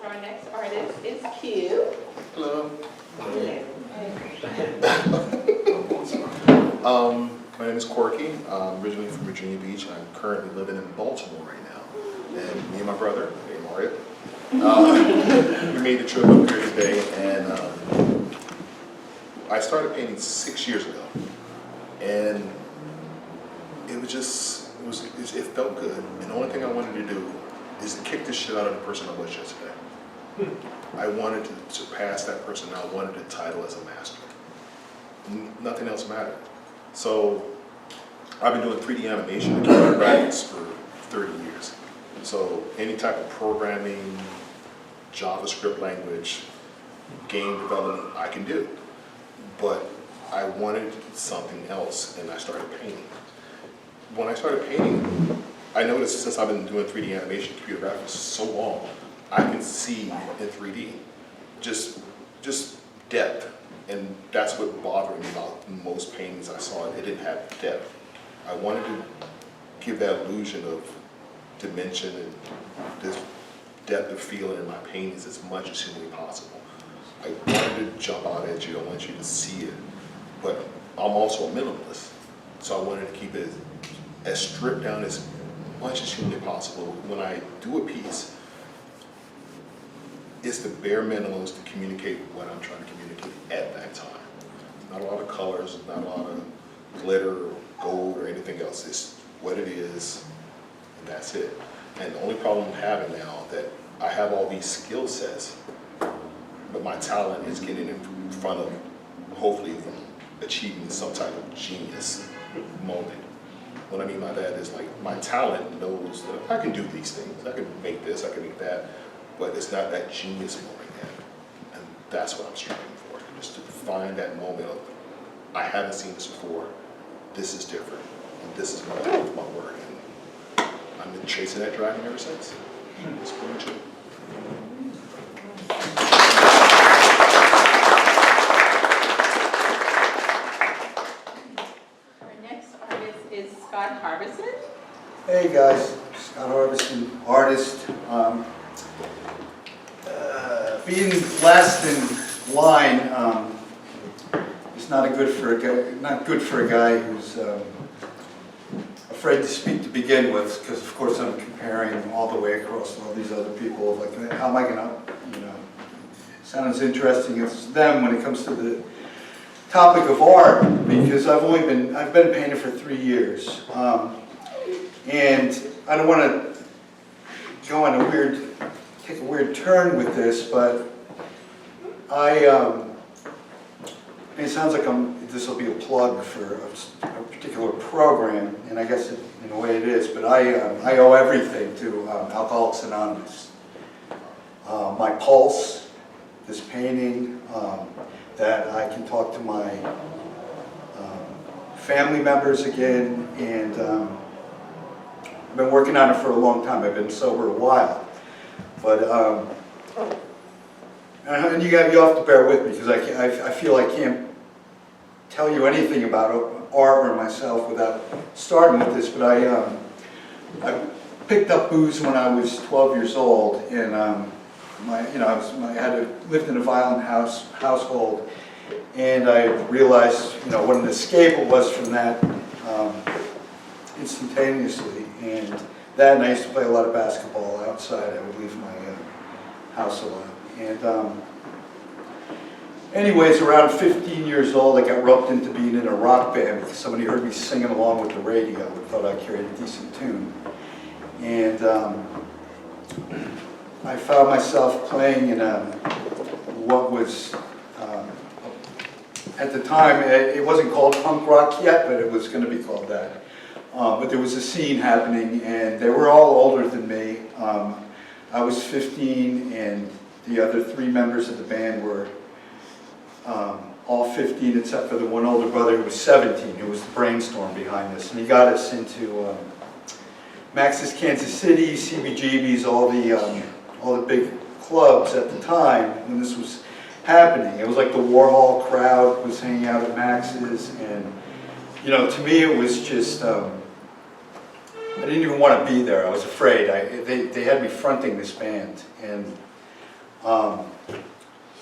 Our next artist is Q. Hello. My name is Corky. I'm originally from Virginia Beach. I'm currently living in Baltimore right now. And me and my brother, named Mario, we made the trip up here today, and I started painting 6 years ago. And it was just, it felt good. And the only thing I wanted to do is to kick the shit out of the person I was yesterday. I wanted to surpass that person, and I wanted the title as a master. Nothing else mattered. So I've been doing 3D animation and computer graphics for 30 years. So any type of programming, JavaScript language, game development, I can do. But I wanted something else, and I started painting. When I started painting, I noticed since I've been doing 3D animation, computer graphics so long, I can see in 3D, just depth. And that's what bothered me about most paintings I saw. It didn't have depth. I wanted to give that illusion of dimension and this depth of feeling in my paintings as much as humanly possible. I wanted to jump out at you. I want you to see it. But I'm also a minimalist. So I wanted to keep it as stripped down as much as humanly possible. When I do a piece, it's the bare minimums to communicate what I'm trying to communicate at that time. Not a lot of colors, not a lot of glitter, or gold, or anything else. It's what it is, and that's it. And the only problem I'm having now that I have all these skill sets, but my talent is getting in front of, hopefully, achieving some type of genius moment. What I mean by that is like my talent knows that I can do these things. I can make this, I can make that. But it's not that genius moment yet. And that's what I'm striving for, just to find that moment of, I haven't seen this before, this is different, and this is my work. And I've been chasing that dragon ever since. It's pretty much it. Our next artist is Scott Harbison. Hey guys, Scott Harbison, artist. Being last in line is not good for a guy who's afraid to speak to begin with, because of course I'm comparing all the way across all these other people. Like, how am I gonna, sound as interesting as them when it comes to the topic of art? Because I've been painting for 3 years, and I don't want to go on take a weird turn with this, but it sounds like this will be a plug for a particular program, and I guess in a way it is, but I owe everything to Alcoholics Anonymous. My pulse, this painting, that I can talk to my family members again, and I've been working on it for a long time. I've been sober a while. But, and you have to bear with me, because I feel I can't tell you anything about art or myself without starting with this, but I picked up booze when I was 12 years old, and lived in a violent household, and I realized, what an escape it was from that instantaneously. And I used to play a lot of basketball outside. I would leave my house a lot. And anyways, around 15 years old, I got roped into being in a rock band because somebody heard me singing along with the radio and thought I carried a decent tune. And I found myself playing in what was, at the time, it wasn't called punk rock yet, but it was going to be called that. But there was a scene happening, and they were all older than me. I was 15, and the other 3 members of the band were all 15, except for the one older brother who was 17, who was the brainstorm behind this. And he got us into Max's Kansas City, CBGB's, all the big clubs at the time when this was happening. It was like the Warhol crowd was hanging out at Max's, and to me it was just, I didn't even want to be there. I was afraid. They had me fronting this band, and but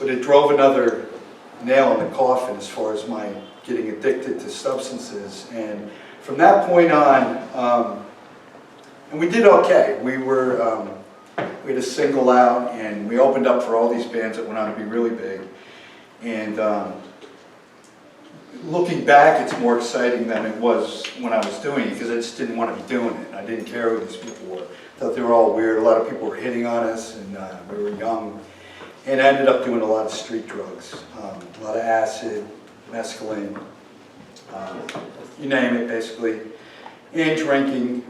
it drove another nail in the coffin as far as my getting addicted to substances. And from that point on, and we did okay. We had a single out, and we opened up for all these bands that went on to be really big. And looking back, it's more exciting than it was when I was doing it, because I just didn't want to be doing it. I didn't care who these people were. I thought they were all weird. A lot of people were hitting on us, and we were young. And I ended up doing a lot of street drugs, a lot of acid, mescaline, you name it, basically, and drinking.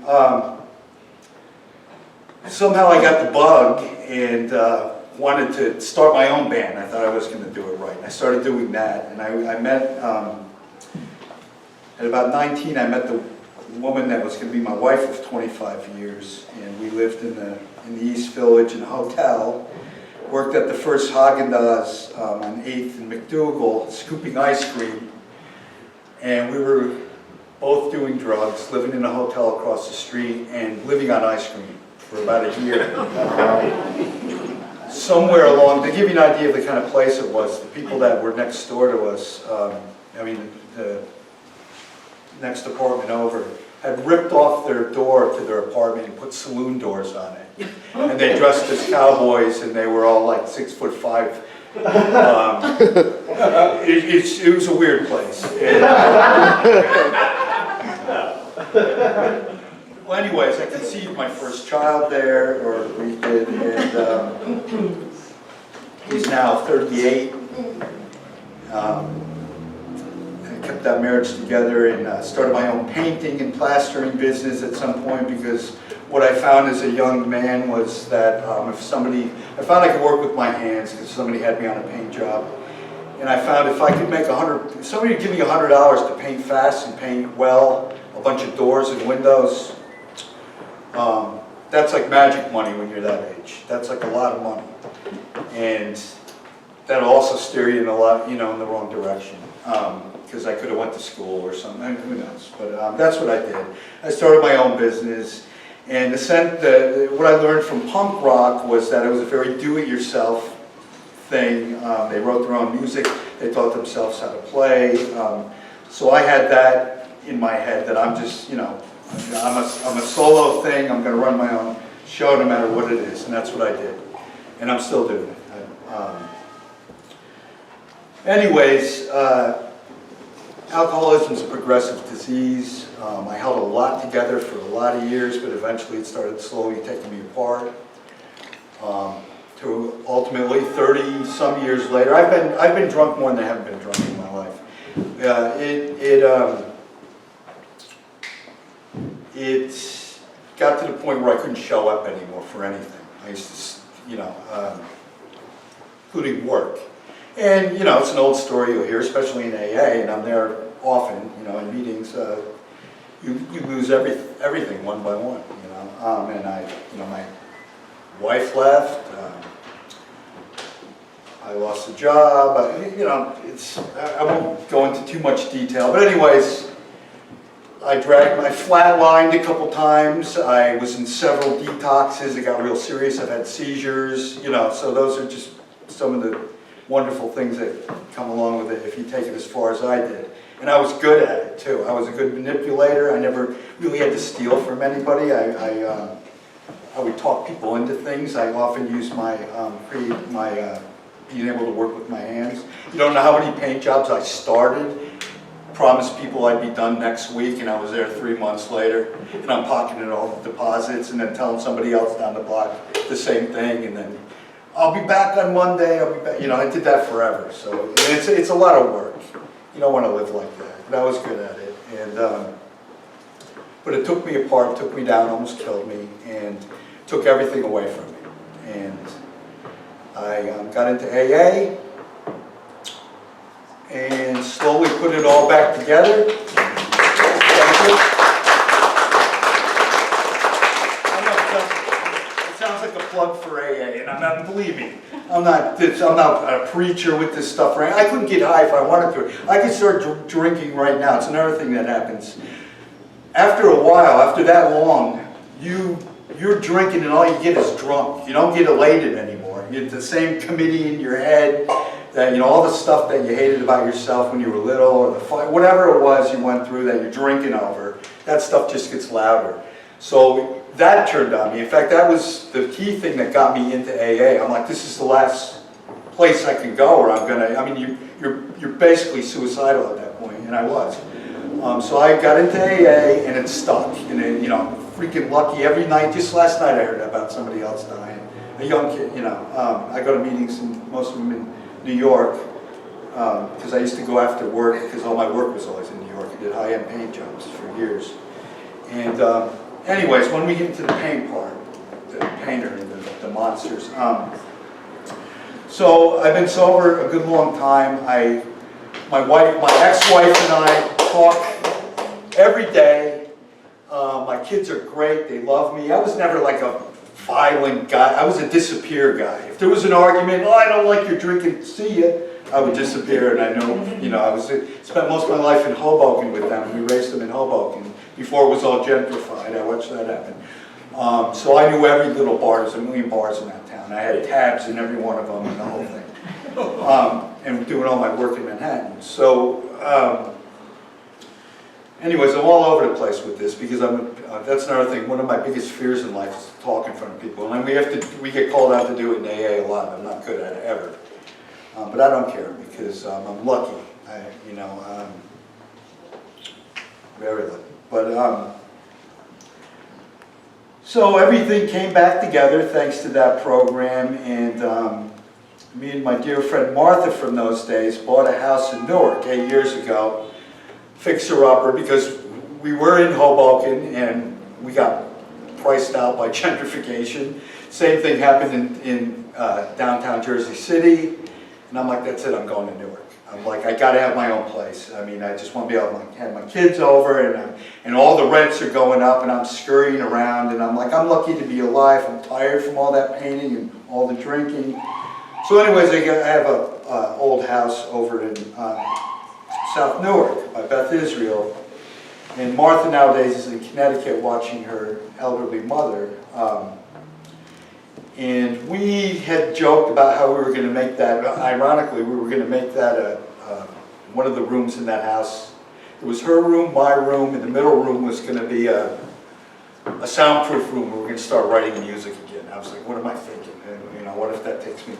Somehow I got the bug and wanted to start my own band. I thought I was going to do it right. And I started doing that, and I met, at about 19, I met the woman that was going to be my wife of 25 years, and we lived in the East Village in a hotel. Worked at the first Haagen-Dazs on 8th and McDougal, scooping ice cream. And we were both doing drugs, living in a hotel across the street, and living on ice cream for about a year. Somewhere along, to give you an idea of the kind of place it was, the people that were next door to us, the next apartment over, had ripped off their door to their apartment and put saloon doors on it. And they dressed as cowboys, and they were all like 6'5". It was a weird place. Well, anyways, I conceived my first child there, or we did, and he's now 38. I kept that marriage together and started my own painting and plastering business at some point, because what I found as a young man was that I found I could work with my hands, because somebody had me on a paint job. And I found if I could make if somebody would give me $100 to paint fast and paint well, a bunch of doors and windows, that's like magic money when you're that age. That's like a lot of money. And that'll also steer you in a lot, in the wrong direction. Because I could have went to school or something, who knows. But that's what I did. I started my own business. And what I learned from punk rock was that it was a very do-it-yourself thing. They wrote their own music. They taught themselves how to play. So I had that in my head that I'm just, I'm a solo thing. I'm going to run my own show no matter what it is. And that's what I did. And I'm still doing it. Anyways, alcoholism is a progressive disease. I held a lot together for a lot of years, but eventually it started slowly taking me apart. To ultimately, 30-some years later, I've been drunk more than I haven't been drunk in my life. It got to the point where I couldn't show up anymore for anything. I used to, including work. And, it's an old story you'll hear, especially in AA, and I'm there often, in meetings. You lose everything one by one, and my wife left, I lost a job, I won't go into too much detail, but anyways, I flatlined a couple times. I was in several detoxes. It got real serious. I've had seizures, you know, so those are just some of the wonderful things that come along with it if you take it as far as I did. And I was good at it too. I was a good manipulator. I never really had to steal from anybody. I would talk people into things. I often used my being able to work with my hands. You don't know how many paint jobs I started, promised people I'd be done next week, and I was there 3 months later, and I'm pocketing all the deposits, and then telling somebody else down the block the same thing, and then I'll be back on Monday. I'll be back. You know, I did that forever. So it's a lot of work. You don't want to live like that. But I was good at it, and but it took me apart, took me down, almost killed me, and took everything away from me. And I got into AA and slowly put it all back together. It sounds like a plug for AA, and I'm not, believe me, I'm not a preacher with this stuff, right? I couldn't get high if I wanted to. I could start drinking right now. It's another thing that happens. After a while, after that long, you're drinking and all you get is drunk. You don't get elated anymore. You get the same committee in your head, that, you know, all the stuff that you hated about yourself when you were little, or the fight, whatever it was you went through that you're drinking over, that stuff just gets louder. So that turned on me. In fact, that was the key thing that got me into AA. I'm like, this is the last place I can go where I'm gonna, I mean, you're basically suicidal at that point, and I was. So I got into AA and it stuck. And then, you know, freaking lucky every night. Just last night I heard about somebody else dying. A young kid, you know. I go to meetings, and most of them in New York, because I used to go after work, because all my work was always in New York. I did high-end paint jobs for years. And anyways, when we get into the paint part, the painter and the monsters. So I've been sober a good long time. My ex-wife and I talk every day. My kids are great. They love me. I was never like a violent guy. I was a disappear guy. If there was an argument, oh, I don't like your drinking, see ya, I would disappear. And I know, you know, I spent most of my life in Hoboken with them. We raised them in Hoboken before it was all gentrified. I watched that happen. So I knew every little bar. There's a million bars in that town. I had tabs in every one of them and the whole thing. And doing all my work in Manhattan. So, anyways, I'm all over the place with this because that's another thing. One of my biggest fears in life is to talk in front of people. And we get called out to do it in AA a lot. I'm not good at it ever. But I don't care because I'm lucky. Very lucky. But so everything came back together thanks to that program. And me and my dear friend Martha from those days bought a house in Newark 8 years ago. Fixer-upper, because we were in Hoboken and we got priced out by gentrification. Same thing happened in downtown Jersey City, and I'm like, that's it, I'm going to Newark. I'm like, I gotta have my own place. I mean, I just want to be able to have my kids over, and all the rents are going up, and I'm scurrying around, and I'm like, I'm lucky to be alive. I'm tired from all that painting and all the drinking. So anyways, I have an old house over in South Newark by Beth Israel, and Martha nowadays is in Connecticut watching her elderly mother. And we had joked about how we were going to make that, ironically, we were going to make that one of the rooms in that house. It was her room, my room, and the middle room was going to be a soundproof room where we were going to start writing music again. I was like, what am I thinking? And, you know, what if that takes me?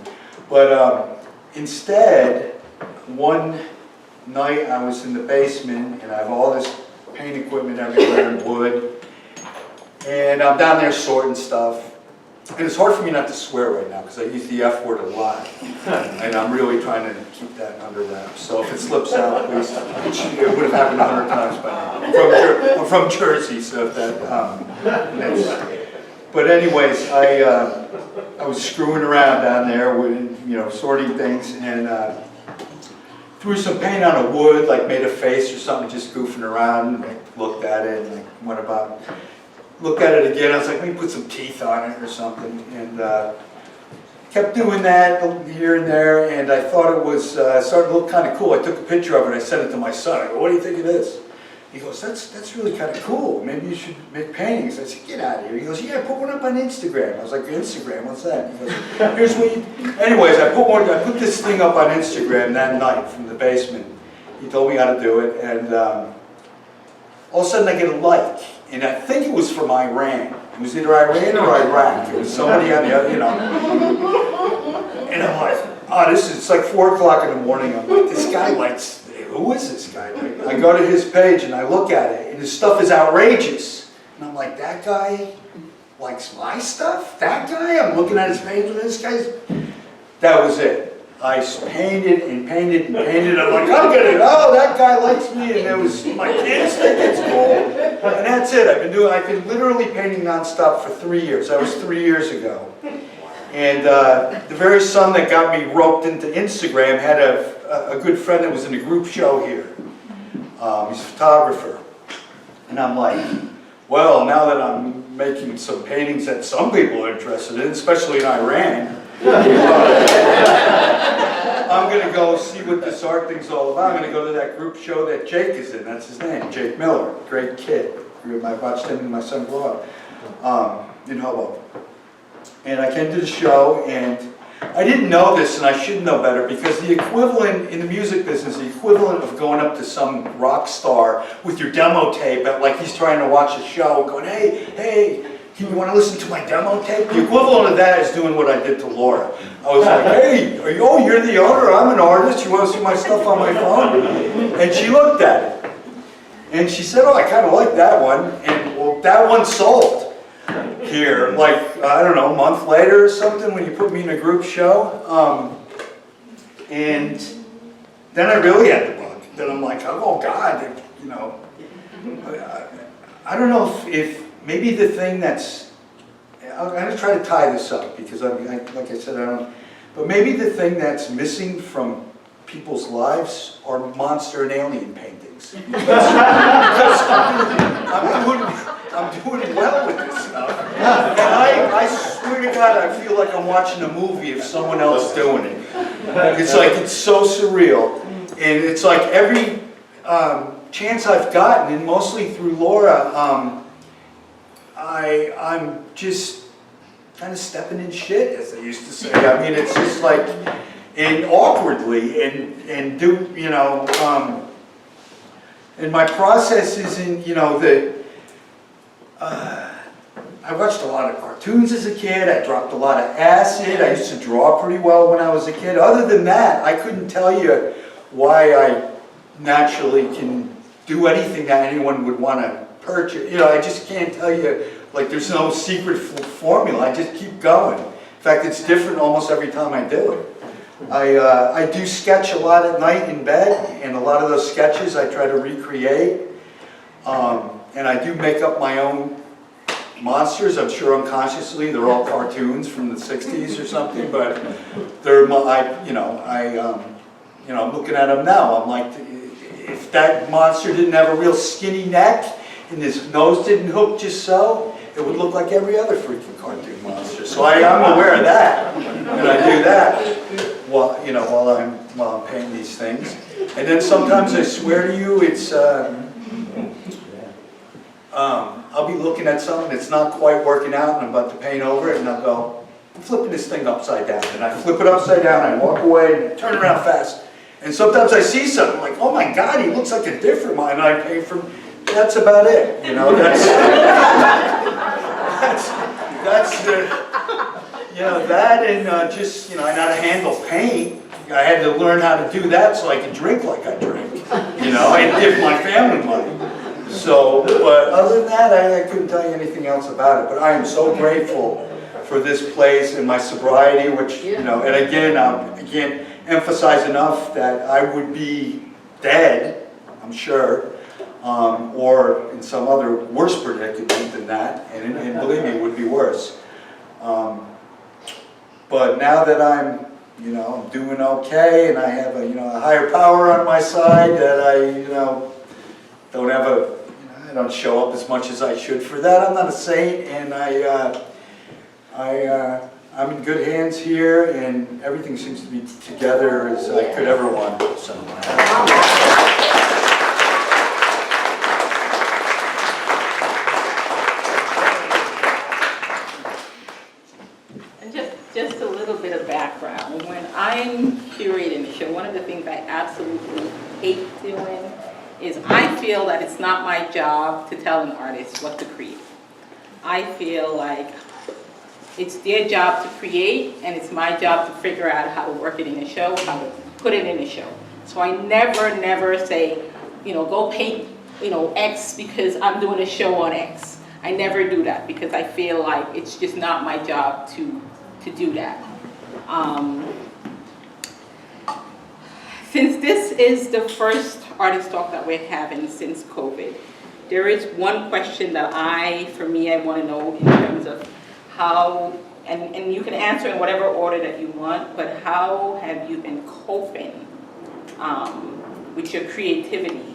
But instead, one night I was in the basement and I have all this paint equipment everywhere in wood, and I'm down there sorting stuff. And it's hard for me not to swear right now because I use the F word a lot, and I'm really trying to keep that under wraps. So if it slips out, please, it would have happened 100 times by now. I'm from Jersey, so if that. But anyways, I was screwing around down there with, you know, sorting things, and threw some paint on a wood, like made a face or something, just goofing around. I looked at it and I went about. Looked at it again, I was like, let me put some teeth on it or something, and kept doing that here and there, and I thought it was starting to look kind of cool. I took a picture of it, I sent it to my son. I go, what do you think of this? He goes, that's really kind of cool. Maybe you should make paintings. I said, get out of here. He goes, yeah, put one up on Instagram. I was like, Instagram, what's that? He goes, here's what you... Anyways, I put this thing up on Instagram that night from the basement. He told me how to do it, and all of a sudden I get a like. And I think it was from Iran. It was either Iran or Iraq. It was somebody on the other, you know. And I'm like, oh, it's like 4 o'clock in the morning. I'm like, this guy likes... Who is this guy? I go to his page and I look at it, and his stuff is outrageous. And I'm like, that guy likes my stuff? That guy? I'm looking at his page and this guy's... That was it. I painted and painted and painted. I'm like, I'm gonna, oh, that guy likes me, and it was, my kids think it's cool. And that's it. I've been literally painting nonstop for 3 years. That was 3 years ago. And the very son that got me roped into Instagram had a good friend that was in a group show here. He's a photographer. And I'm like, well, now that I'm making some paintings that some people are interested in, especially in Iran, I'm going to go see what this art thing's all about. I'm going to go to that group show that Jake is in. That's his name, Jake Miller. Great kid. I watched him and my son grow up in Hobo. And I came to the show, and I didn't know this, and I should know better, because the equivalent in the music business, the equivalent of going up to some rock star with your demo tape, like he's trying to watch a show, going, hey, you want to listen to my demo tape? The equivalent of that is doing what I did to Laura. I was like, hey, you're the owner, I'm an artist, you want to see my stuff on my phone? And she looked at it, and she said, oh, I kind of like that one, and well, that one sold. Here, like, I don't know, a month later or something, when you put me in a group show. And then I really had the bug. Then I'm like, oh God, you know. I don't know if maybe the thing that's, I'm going to try to tie this up, because like I said, I don't, but maybe the thing that's missing from people's lives are monster and alien paintings. Because I'm doing well with this stuff. And I swear to God, I feel like I'm watching a movie of someone else doing it. It's like, it's so surreal. And it's like every chance I've gotten, and mostly through Laura, I'm just kind of stepping in shit, as they used to say. I mean, it's just like, and awkwardly, and do, you know, and my process is in, you know, I watched a lot of cartoons as a kid. I dropped a lot of acid. I used to draw pretty well when I was a kid. Other than that, I couldn't tell you why I naturally can do anything that anyone would want to purchase. You know, I just can't tell you, like, there's no secret formula. I just keep going. In fact, it's different almost every time I do it. I do sketch a lot at night in bed, and a lot of those sketches I try to recreate. And I do make up my own monsters. I'm sure unconsciously they're all cartoons from the 60s or something, but they're I'm looking at them now. I'm like, if that monster didn't have a real skinny neck and his nose didn't hook just so, it would look like every other freaking cartoon monster. So I'm aware of that, and I do that while I'm painting these things. And then sometimes I swear to you, it's I'll be looking at something that's not quite working out, and I'm about to paint over it, and I'll go, I'm flipping this thing upside down. And I flip it upside down, I walk away, and turn around fast. And sometimes I see something like, oh my God, he looks like a different one, and I paint from, that's about it. You know, that's the, you know, that, and just, you know, I know how to handle paint. I had to learn how to do that so I could drink like I drink. You know, I give my family money. So, but other than that, I couldn't tell you anything else about it. But I am so grateful for this place and my sobriety, which, you know, and again, I can't emphasize enough that I would be dead, I'm sure, or in some other worse predicament than that, and believe me, it would be worse. But now that I'm, you know, doing okay, and I have a, you know, a higher power on my side, that I, you know, don't have a, I don't show up as much as I should for that. I'm not a saint, and I'm in good hands here, and everything seems to be together as I could ever want. So. Just a little bit of background. When I'm curating a show, one of the things I absolutely hate doing is I feel that it's not my job to tell an artist what to create. I feel like it's their job to create, and it's my job to figure out how to work it in a show, how to put it in a show. So I never say, go paint, X because I'm doing a show on X. I never do that because I feel like it's just not my job to do that. Since this is the first artist talk that we're having since COVID, there is one question that I want to know in terms of how, and you can answer in whatever order that you want, but how have you been coping with your creativity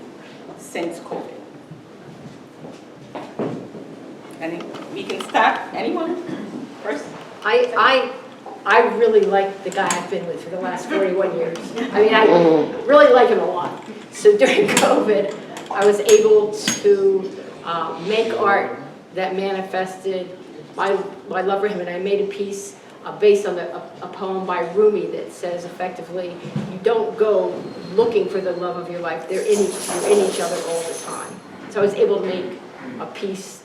since COVID? And we can start, anyone first? I really like the guy I've been with for the last 41 years. I mean, I really like him a lot. So during COVID, I was able to make art that manifested my love for him, and I made a piece based on a poem by Rumi that says effectively, you don't go looking for the love of your life, you're in each other all the time. So I was able to make a piece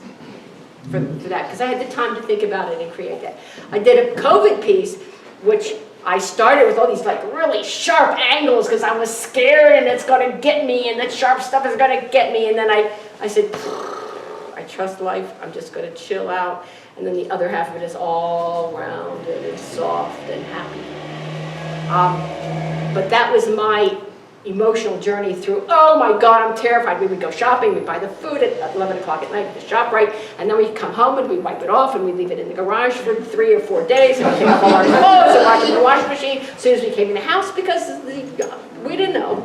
for that, because I had the time to think about it and create that. I did a COVID piece, which I started with all these like really sharp angles because I was scared and it's going to get me and that sharp stuff is going to get me. And then I said, I trust life, I'm just going to chill out. And then the other half of it is all rounded and soft and happy. But that was my emotional journey through, oh my God, I'm terrified. We would go shopping, we'd buy the food at 11 o'clock at night at the ShopRite, and then we'd come home and we'd wipe it off and we'd leave it in the garage for 3 or 4 days, and we'd take off all our clothes and wash it in the washing machine as soon as we came in the house because we didn't know.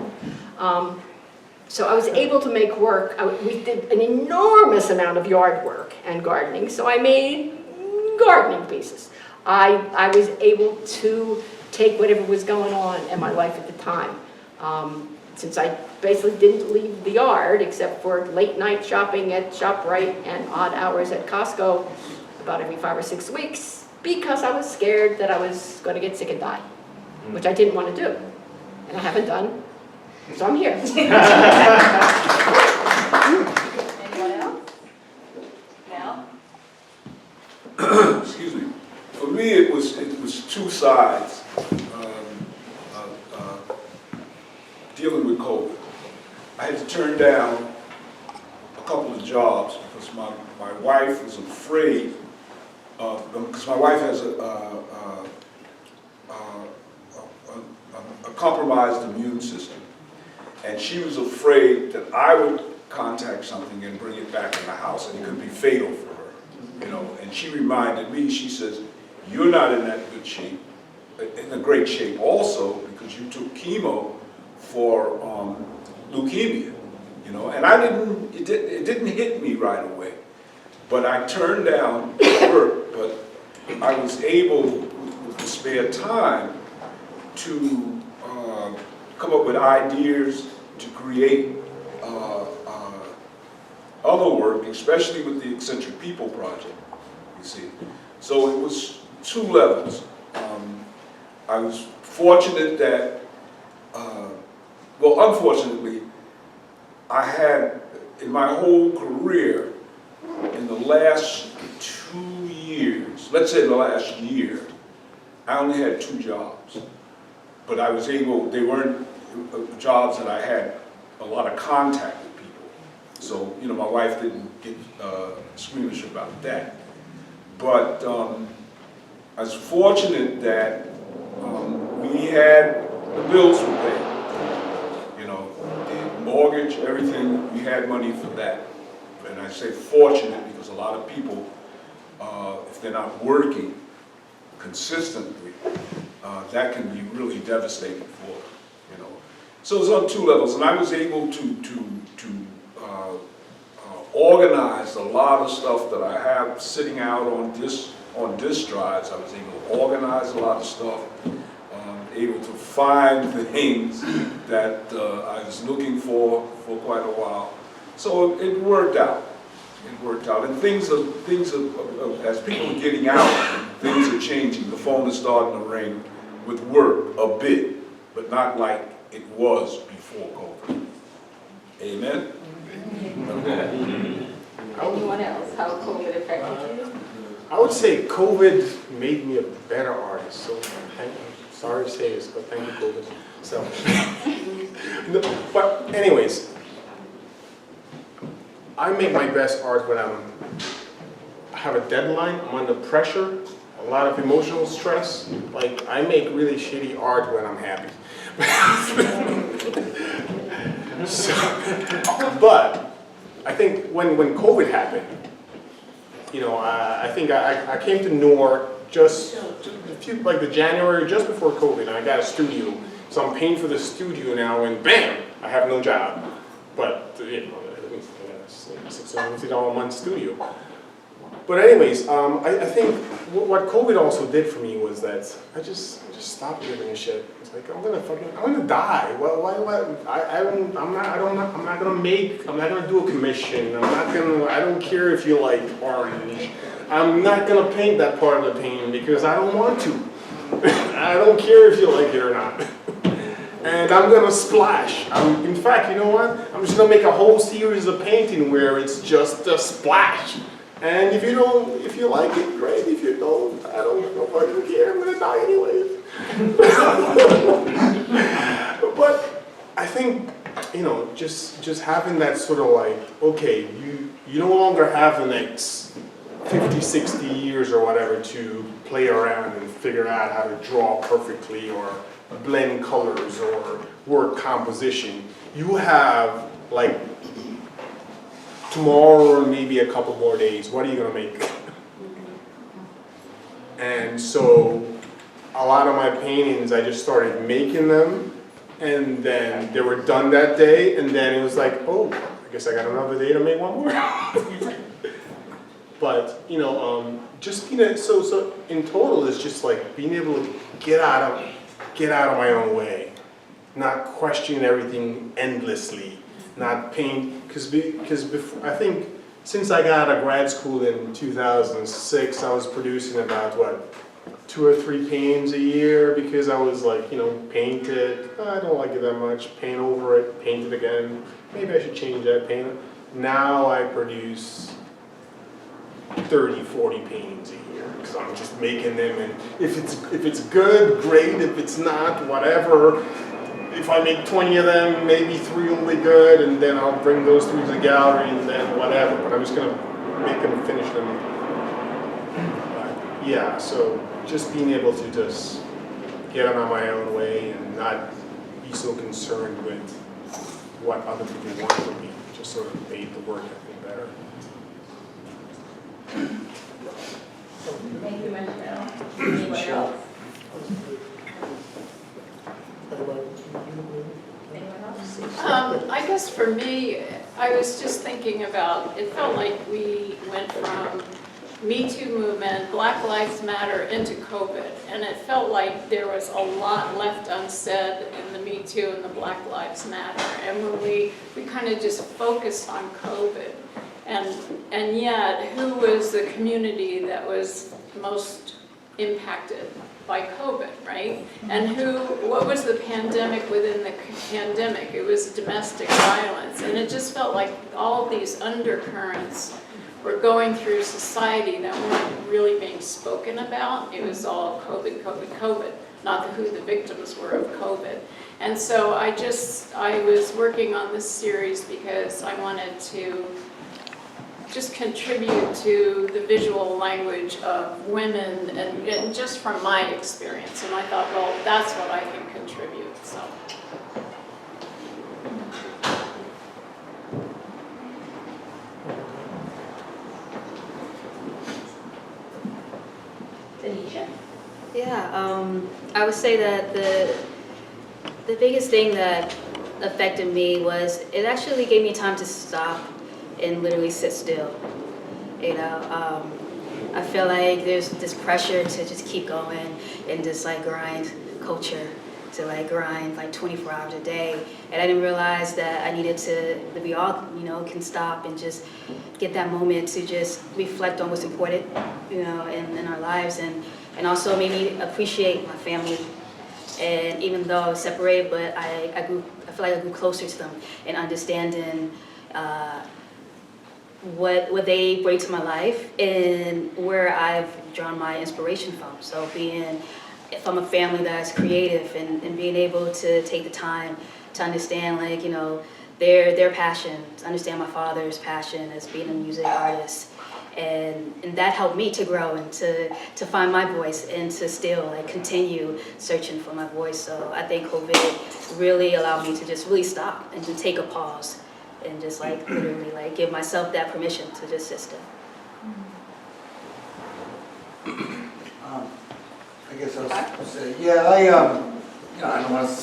So I was able to make work. We did an enormous amount of yard work and gardening, so I made gardening pieces. I was able to take whatever was going on in my life at the time. Since I basically didn't leave the yard except for late night shopping at ShopRite and odd hours at Costco about every 5 or 6 weeks because I was scared that I was going to get sick and die, which I didn't want to do, and I haven't done, so I'm here. Anyone else? Mel? Excuse me. For me, it was two sides. Dealing with COVID. I had to turn down a couple of jobs because my wife was afraid, because my wife has a compromised immune system, and she was afraid that I would contact something and bring it back in the house, and it could be fatal for her, And she reminded me, she says, you're not in that good shape, in a great shape also, because you took chemo for leukemia, and it didn't hit me right away, but I turned down work, but I was able, with the spare time, to come up with ideas to create other work, especially with the Eccentric People Project, you see. So it was 2 levels. I was fortunate that well, unfortunately, I had, in my whole career, in the last 2 years, let's say the last year, I only had 2 jobs. But I was able, they weren't jobs that I had a lot of contact with people. So, my wife didn't get squeamish about that. But I was fortunate that we had, the bills were paid. The mortgage, everything, we had money for that. And I say fortunate because a lot of people, if they're not working consistently, that can be really devastating for them, So it was on 2 levels, and I was able to organize a lot of stuff that I have sitting out on disk drives. I was able to organize a lot of stuff. Able to find things that I was looking for quite a while. So it worked out. It worked out. And things are as people are getting out things are changing. The phone is starting to ring with work a bit, but not like it was before COVID. Amen? Anyone else, how COVID affected you? I would say COVID made me a better artist, so sorry to say this, but thank you, COVID. So, no, but anyways, I make my best art when I have a deadline, I'm under pressure, a lot of emotional stress. Like, I make really shitty art when I'm happy. So, but I think when COVID happened, you know, I think I came to Newark just like the January, just before COVID, and I got a studio. So I'm paying for the studio now, and bam, I have no job. But, you know, $650 a month studio. But anyways, I think what COVID also did for me was that I just stopped giving a shit. It's like, I'm gonna die. I'm not gonna do a commission. I don't care if you like orange. I'm not gonna paint that part of the painting because I don't want to. I don't care if you like it or not. And I'm gonna splash. In fact, you know what? I'm just gonna make a whole series of painting where it's just a splash. And if you like it, great. If you don't, I don't fucking care. I'm gonna die anyways. But I think, you know, just having that sort of like, okay, you no longer have the next 50, 60 years or whatever to play around and figure out how to draw perfectly or blend colors or work composition. You have like tomorrow or maybe a couple more days. What are you gonna make? And so a lot of my paintings, I just started making them, and then they were done that day, and then it was like, oh, I guess I got another day to make one more. But, you know, just being so in total, it's just like being able to get out of my own way, not question everything endlessly, not paint, because before, I think since I got out of grad school in 2006, I was producing about, what, 2 or 3 paintings a year, because I was like, you know, paint it, I don't like it that much, paint over it, paint it again, maybe I should change that, paint it. Now I produce 30, 40 paintings a year, because I'm just making them, and if it's good, great, if it's not, whatever. If I make 20 of them, maybe 3 will be good, and then I'll bring those 3 to the gallery, and then whatever, but I'm just gonna make them, finish them. Yeah, so just being able to just get out of my own way and not be so concerned with what other people want from me, just sort of made the work, I think, better. Thank you, Michelle. Anyone else? I guess for me, I was just thinking about, it felt like we went from Me Too movement, Black Lives Matter into COVID, and it felt like there was a lot left unsaid in the Me Too and the Black Lives Matter, and when we kind of just focused on COVID, and yet, who was the community that was most impacted by COVID, right? And what was the pandemic within the pandemic? It was domestic violence, and it just felt like all of these undercurrents were going through society that weren't really being spoken about. It was all COVID, COVID, COVID, not who the victims were of COVID. And so I was working on this series because I wanted to just contribute to the visual language of women and just from my experience. And I thought, well, that's what I can contribute, so. Tanisha? Yeah, I would say that the biggest thing that affected me was it actually gave me time to stop and literally sit still. You know, I feel like there's this pressure to just keep going in this like grind culture to like grind like 24 hours a day, and I didn't realize that I needed that we all, you know, can stop and just get that moment to just reflect on what's important, you know, in our lives, and also made me appreciate my family. And even though I was separated, but I feel like I grew closer to them and understanding what they bring to my life and where I've drawn my inspiration from. So being from a family that's creative and being able to take the time to understand, like, you know, their passion, to understand my father's passion as being a music artist. And that helped me to grow and to find my voice and to still like continue searching for my voice. So I think COVID really allowed me to just really stop and to take a pause and just like literally like give myself that permission to just sit still. I guess I was going to say, yeah, you know, I don't want to,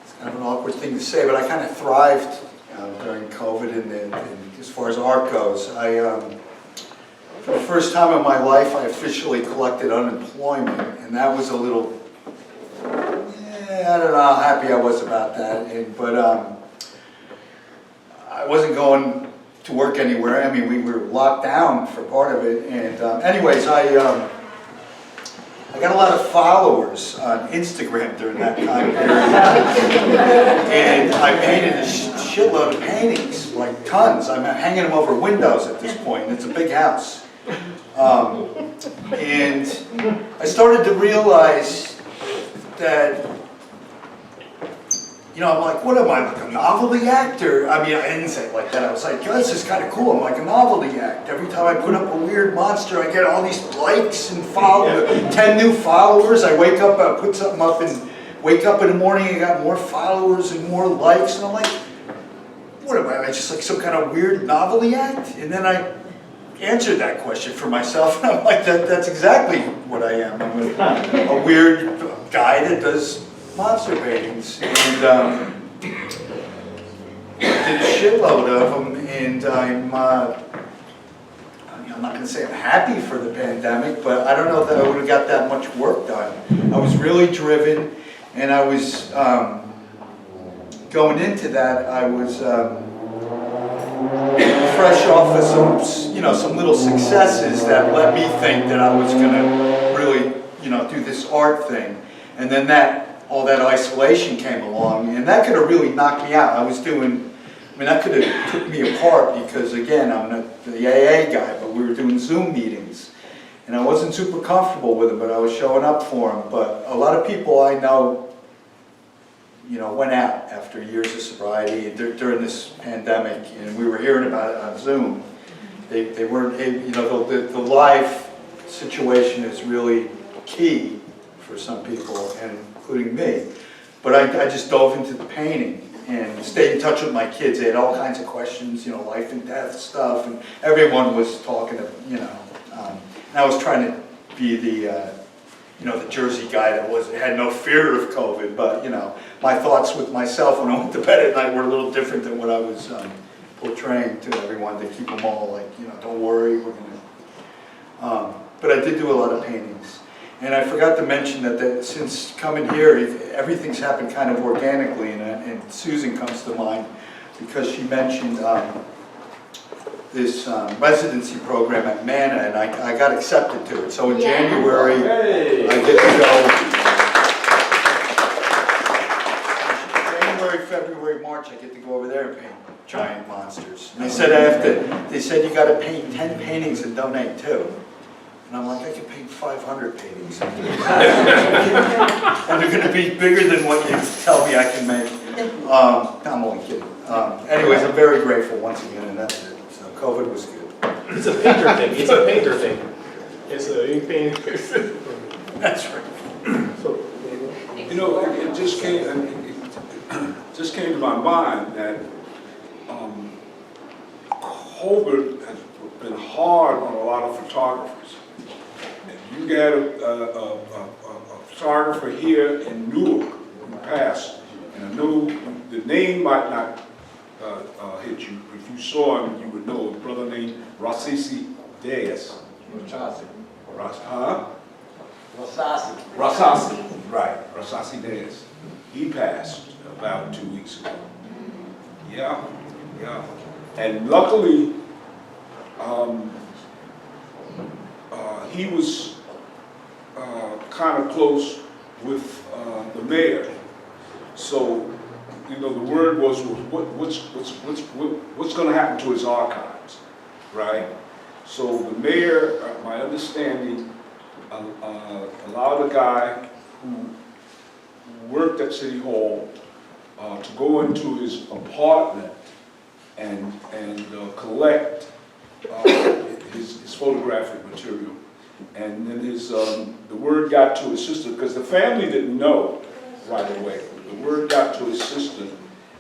it's kind of an awkward thing to say, but I kind of thrived during COVID and as far as art goes. For the first time in my life, I officially collected unemployment, and that was a little, I don't know how happy I was about that, but I wasn't going to work anywhere. I mean, we were locked down for part of it, and anyways, I got a lot of followers on Instagram during that time period, and I painted a shitload of paintings, like tons. I'm hanging them over windows at this point, and it's a big house. And I started to realize that, you know, I'm like, what am I, like a novelty actor? I mean, I didn't say it like that. I was like, this is kind of cool. I'm like a novelty act. Every time I put up a weird monster, I get all these likes and 10 new followers. I wake up, I put something up and wake up in the morning and got more followers and more likes. And I'm like, what am I just like some kind of weird novelty act? And then I answered that question for myself. And I'm like, that's exactly what I am. I'm a weird guy that does monster paintings, and did a shitload of them, and I'm not going to say I'm happy for the pandemic, but I don't know that I would have got that much work done. I was really driven, and I was, going into that, I was fresh off of some little successes that let me think that I was going to really, do this art thing, and then all that isolation came along, and that could have really knocked me out. That could have took me apart because, again, I'm not the AA guy, but we were doing Zoom meetings, and I wasn't super comfortable with it, but I was showing up for them. But a lot of people I know, went out after years of sobriety during this pandemic, and we were hearing about it on Zoom. They weren't able, the live situation is really key for some people, and including me. But I just dove into the painting and stayed in touch with my kids. They had all kinds of questions, life and death stuff, and everyone was talking to, and I was trying to be the Jersey guy that had no fear of COVID, but, my thoughts with myself when I went to bed at night were a little different than what I was portraying to everyone to keep them all like, don't worry, we're gonna, but I did do a lot of paintings. And I forgot to mention that since coming here, everything's happened kind of organically, and Susan comes to mind because she mentioned this residency program at Mana, and I got accepted to it. So in January, I get to go. January, February, March, I get to go over there and paint giant monsters. And they said you got to paint 10 paintings and donate 2. And I'm like, I can paint 500 paintings. And they're going to be bigger than what you tell me I can make. I'm only kidding. Anyways, I'm very grateful once again, and that's it. So COVID was good. It's a painter thing. It's a painter thing. It's a painter. That's right. So, It just came to my mind that COVID has been hard on a lot of photographers. You got a photographer here in Newark who passed, and I know the name might not hit you. If you saw him, you would know a brother named Rasisi Diaz. Rasasi. Huh? Rasasi. Rasasi. Right, Rosasides. He passed about 2 weeks ago. Yeah, yeah. And luckily, he was kind of close with the mayor. So, you know, the word was what's going to happen to his archives, right? So the mayor, my understanding, allowed a guy who worked at City Hall to go into his apartment and collect his photographic material. And then the word got to his sister, because the family didn't know right away. The word got to his sister,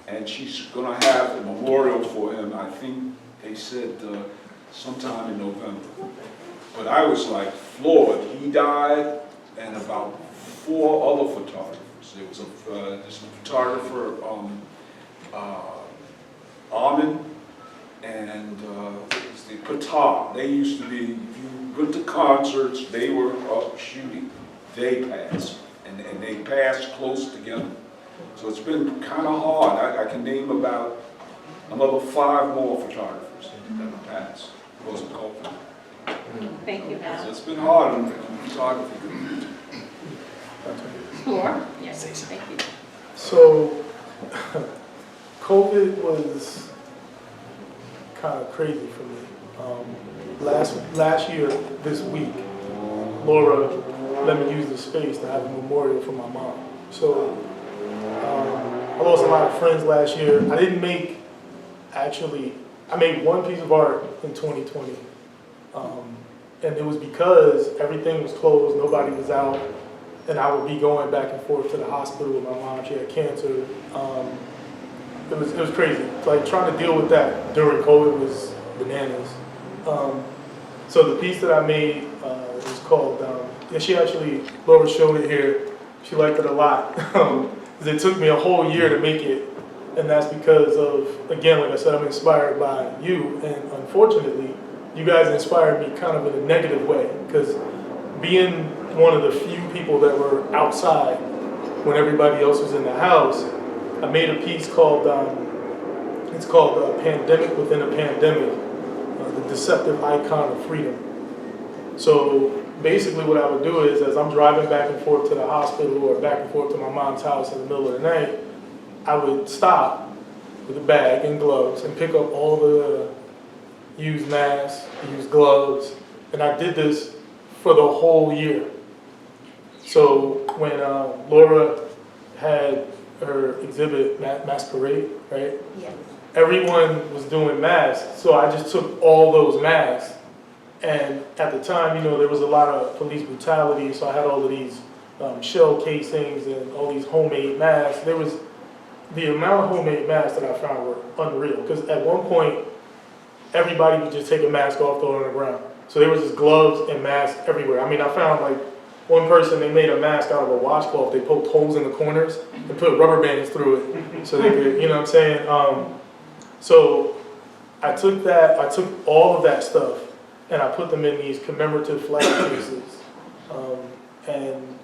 and she's going to have a memorial for him, I think they said sometime in November. But I was like floored. He died, and about 4 other photographers. There was this photographer, Armin, and the Patar. They used to be, if you went to concerts, they were up shooting. They passed, and they passed close together. So it's been kind of hard. I can name about another 5 more photographers that have passed because of COVID. Thank you, So Al. it's been hard on photography. Floor? Yes, thank you. So, COVID was kind of crazy for me. Last year, this week, Laura let me use the space to have a memorial for my mom. So, I lost a lot of friends last year. I made one piece of art in 2020. And it was because everything was closed, nobody was out, and I would be going back and forth to the hospital with my mom. She had cancer. It was crazy. Like trying to deal with that during COVID was bananas. So the piece that I made was called, Laura showed it here. She liked it a lot. It took me a whole year to make it, and that's because of, again, like I said, I'm inspired by you, and unfortunately, you guys inspired me kind of in a negative way, because being one of the few people that were outside when everybody else was in the house, I made a piece called, it's called Pandemic Within a Pandemic, the deceptive icon of freedom. So basically what I would do is, as I'm driving back and forth to the hospital or back and forth to my mom's house in the middle of the night, I would stop with a bag and gloves and pick up all the used masks, used gloves, and I did this for the whole year. So when Laura had her exhibit, Masquerade, right? Yes. Everyone was doing masks, so I just took all those masks. And at the time, you know, there was a lot of police brutality, so I had all of these shell casings and all these homemade masks. There was, the amount of homemade masks that I found were unreal, because at one point, everybody would just take a mask off, throw it on the ground. So there was just gloves and masks everywhere. I mean, I found like one person, they made a mask out of a washcloth. They poked holes in the corners and put rubber bands through it so they could, you know what I'm saying? So I took all of that stuff and I put them in these commemorative flag cases. And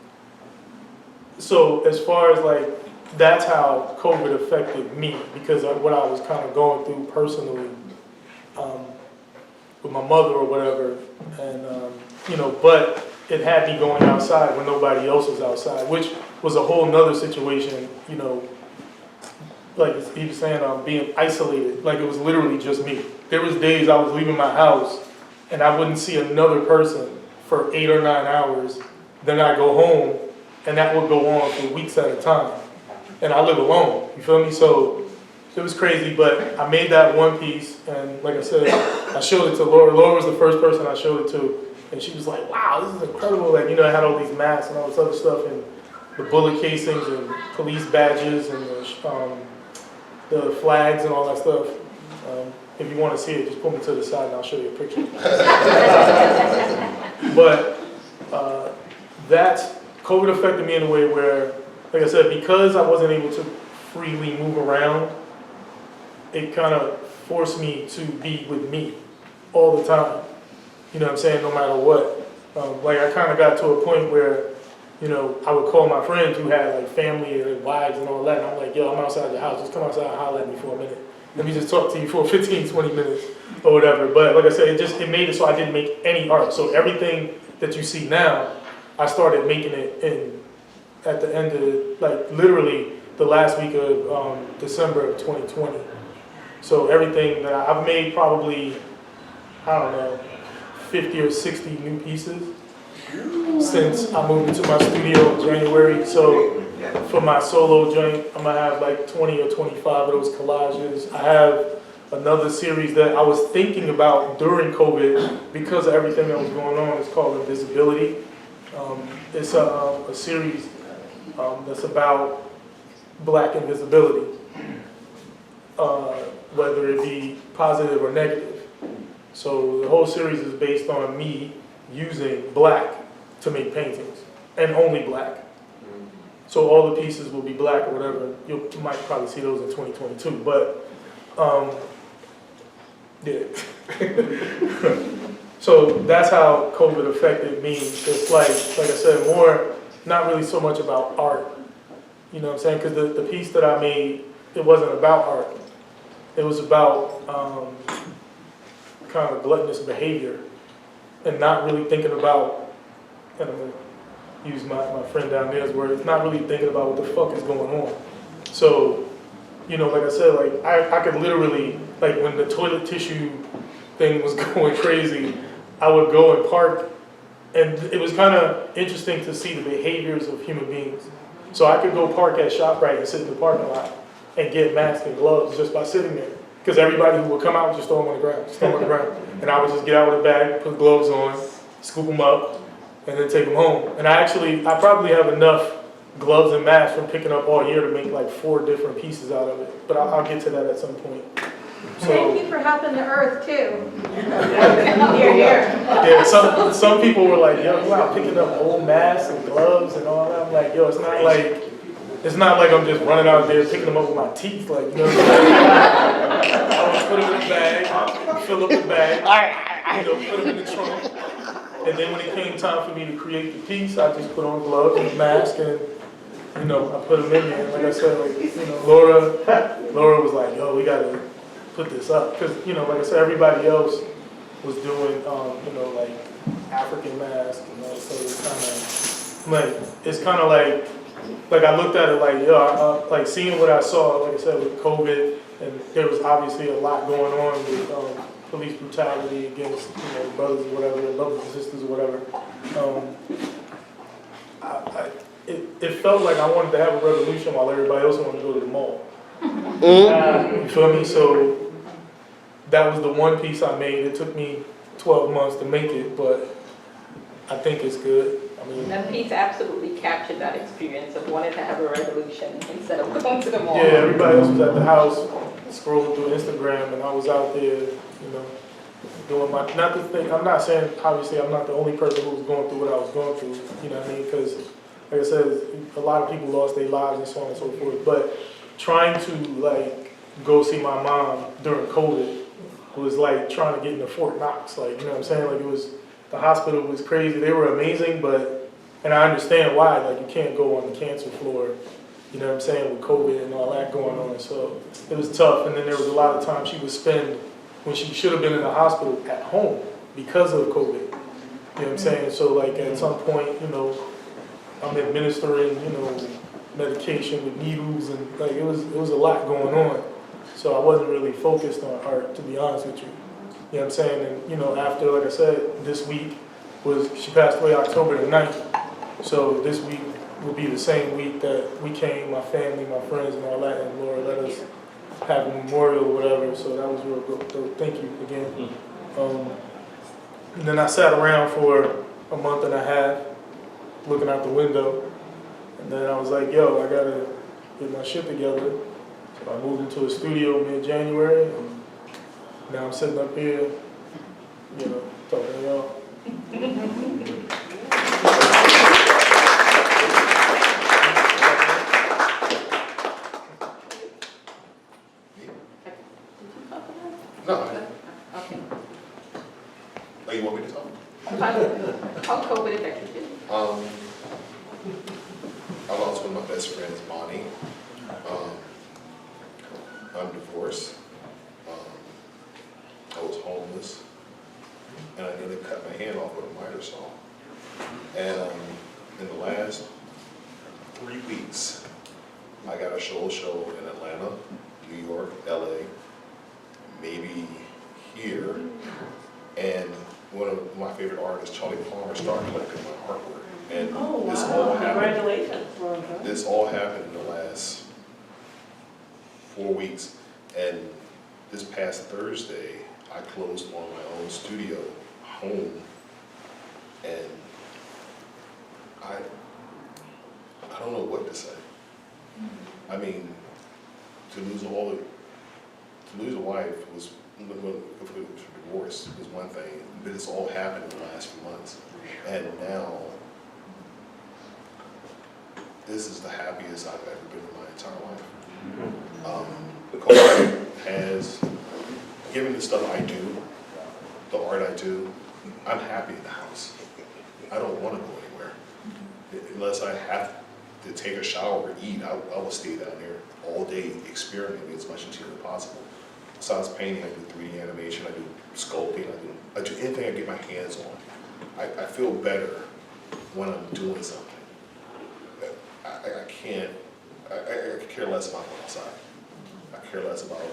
so as far as like, that's how COVID affected me, because of what I was kind of going through personally. With my mother or whatever, and you know, but it had me going outside when nobody else was outside, which was a whole nother situation, you know, like he was saying, being isolated, like it was literally just me. There was days I was leaving my house and I wouldn't see another person for 8 or 9 hours, then I go home, and that would go on for weeks at a time, and I live alone, you feel me? So it was crazy, but I made that one piece, and like I said, I showed it to Laura. Laura was the first person I showed it to, and she was like, wow, this is incredible. Like, you know, I had all these masks and all this other stuff, and the bullet casings and police badges and the flags and all that stuff. If you want to see it, just pull me to the side and I'll show you a picture. But COVID affected me in a way where, like I said, because I wasn't able to freely move around, it kind of forced me to be with me all the time. You know what I'm saying? No matter what. Like I kind of got to a point where you know, I would call my friends who had like family and wives and all that, and I'm like, yo, I'm outside the house, just come outside and holler at me for a minute. Let me just talk to you for 15, 20 minutes or whatever. But like I said, it made it so I didn't make any art. So everything that you see now, I started making it at the end of, like literally the last week of December of 2020. So everything that I've made probably, I don't know, 50 or 60 new pieces since I moved into my studio in January. So for my solo joint, I'm gonna have like 20 or 25 of those collages. I have another series that I was thinking about during COVID because of everything that was going on. It's called Invisibility. It's a series that's about Black invisibility, whether it be positive or negative. So the whole series is based on me using Black to make paintings, and only Black. So all the pieces will be Black or whatever. You might probably see those in 2022, but yeah. So that's how COVID affected me. It's like I said, more, not really so much about art. You know what I'm saying? Because the piece that I made, it wasn't about art. It was about kind of gluttonous behavior and not really thinking about, and I'm going to use my friend down there's word, it's not really thinking about what the fuck is going on. So, you know, like I said, like I could literally, like when the toilet tissue thing was going crazy, I would go and park, and it was kind of interesting to see the behaviors of human beings. So I could go park at ShopRite and sit in the parking lot and get masks and gloves just by sitting there. Because everybody who would come out would just throw them on the ground, just throw them on the ground. And I would just get out with a bag, put gloves on, scoop them up, and then take them home. And I probably have enough gloves and masks from picking up all year to make like 4 different pieces out of it. But I'll get to that at some point. So, thank you for helping the earth too. Here, here. yeah, some people were like, yo, you out picking up old masks and gloves and all that. I'm like, yo, it's not like I'm just running out there picking them up with my teeth, like, you know what I'm saying? I would put them in the bag, fill up the bag, you know, put them in the trunk. And then when it came time for me to create the piece, I just put on gloves and a mask and, you know, I put them in there. Like I said, like, you know, Laura was like, yo, we gotta put this up. Because, you know, like I said, everybody else was doing, you know, like African masks, you know, so it's kind of like I looked at it like, yo, like seeing what I saw, like I said, with COVID, and there was obviously a lot going on with police brutality against, you know, brothers or whatever, brothers and sisters or whatever. It felt like I wanted to have a revolution while everybody else wanted to go to the mall. You feel me? So that was the one piece I made. It took me 12 months to make it, but I think it's good. I mean, That piece absolutely captured that experience of wanting to have a revolution instead of going to the mall. yeah, everybody else was at the house scrolling through Instagram, and I was out there, you know, doing my, not the thing, I'm not saying, obviously, I'm not the only person who was going through what I was going through, you know what I mean? Because, like I said, a lot of people lost their lives and so on and so forth, but trying to, like, go see my mom during COVID was like trying to get into Fort Knox, like, you know what I'm saying? Like, it was, the hospital was crazy, they were amazing, but, and I understand why, like, you can't go on the cancer floor, you know what I'm saying, with COVID and all that going on, so it was tough, and then there was a lot of time she would spend when she should have been in the hospital at home because of COVID, you know what I'm saying? So, like, at some point, you know, I'm administering, you know, medication with needles, and like, it was a lot going on, so I wasn't really focused on art, to be honest with you. You know what I'm saying? And, you know, after, like I said, this week she passed away October the 9th. So this week will be the same week that we came, my family, my friends, and all that, and Laura let us have a memorial or whatever. So that was real good. So thank you again. And then I sat around for a month and a half looking out the window. And then I was like, yo, I gotta get my shit together. So I moved into a studio mid-January, and now I'm sitting up here, you know, talking to y'all. No. Okay. Oh, you want me to talk? How COVID affected you? best friend is Bonnie. I'm divorced. I was homeless, and I nearly cut my hand off with a miter saw. And in the last 3 weeks, I got a show in Atlanta, New York, LA, maybe here, and one of my favorite artists, Charlie Palmer, started collecting my artwork. And this all happened. Congratulations. This all happened in the last 4 weeks, and this past Thursday, I closed on my own studio home, and I don't know what to say. I mean, to lose a wife was, if it was divorce was one thing, but it's all happened in the last few months, and now this is the happiest I've ever been in my entire life. The COVID has given the stuff I do, the art I do, I'm happy in the house. I don't want to go anywhere. Unless I have to take a shower or eat, I will stay down there all day experimenting as much as humanly possible. Besides painting, I do 3D animation, I do sculpting, I do anything I get my hands on. I feel better when I'm doing something. I care less about going outside. I care less about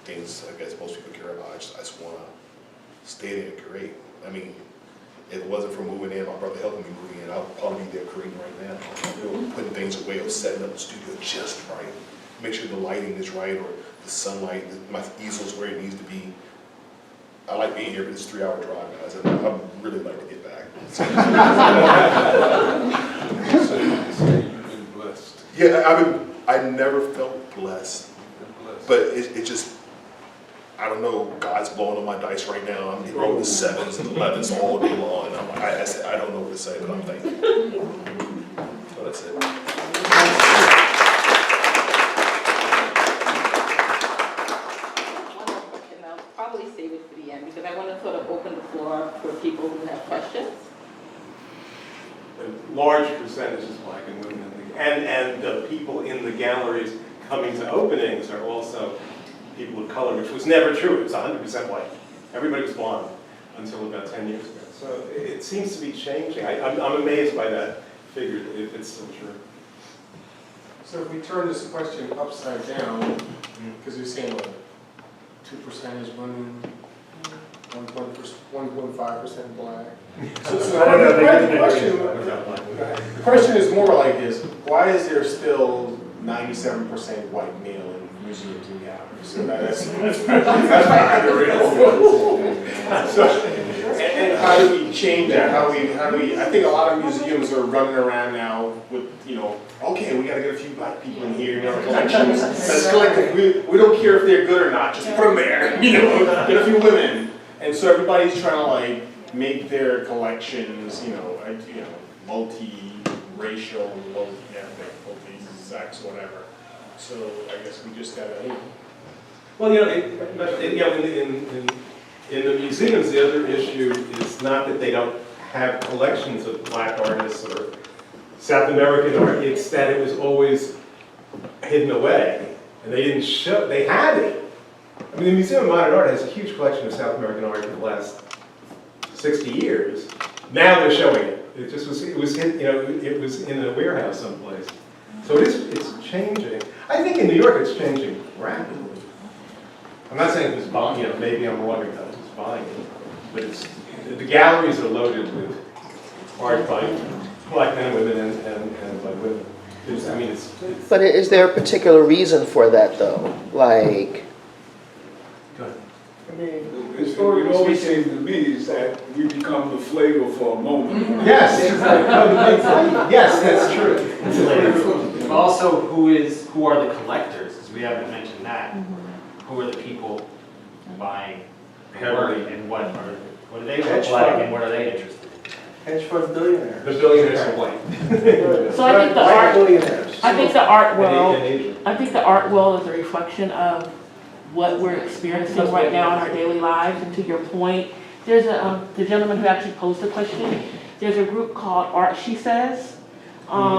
things I guess most people care about. I just want to stay there and create. I mean, if it wasn't for moving in, my brother helping me moving in, I would probably be there creating right now. Putting things away or setting up the studio just right. Make sure the lighting is right or the sunlight, my easel's where it needs to be. I like being here, but it's a 3-hour drive, guys, and I really like to get back. You've been blessed. Yeah, I never felt blessed, but it just, I don't know, God's blowing on my dice right now. I'm rolling the 7s and 11s all day long, and I don't know what to say, but I'm thankful. So that's it. One more question, I'll probably save it for the end because I want to sort of open the floor up for people who have questions. A large percentage is black and women, and the people in the galleries coming to openings are also people of color, which was never true. It was 100% white. Everybody was blonde until about 10 years ago. So it seems to be changing. I'm amazed by that figure, if it's still true. So if we turn this question upside down, because you're saying what, 2% is women, 1.5% black. So the question is more like this: why is there still 97% white male in museums and galleries? So that's probably the real. So, and how do we change that? How do we? I think a lot of museums are running around now with, okay, we got to get a few black people in here in our collections. That's collective. We don't care if they're good or not. Just put them there. Get a few women. And so everybody's trying to like make their collections, multi-racial, multi-ethnic, multi-sex, whatever. So I guess we just gotta. Well, in the museums, the other issue is not that they don't have collections of black artists or South American art. It's that it was always hidden away, and they didn't show. They had it. I mean, the Museum of Modern Art has a huge collection of South American art for the last 60 years. Now they're showing it. It was in a warehouse someplace. So it's changing. I think in New York it's changing rapidly. I'm not saying it was buying, maybe I'm wrong about it was buying it, but the galleries are loaded with art by black men and women and by women. But is there a particular reason for that though? Like, I mean, the story it always seems to me is that we become the flavor for a moment. Yes, yes, that's true. But also, who are the collectors? Because we haven't mentioned that. Who are the people buying work, and what do they look like, and what are they interested in? Hedge fund billionaires. The billionaires are white. So I think the art, billionaires. I think the art world is a reflection of what we're experiencing right now in our daily lives. And to your point, there's the gentleman who actually posed the question. There's a group called Art She Says.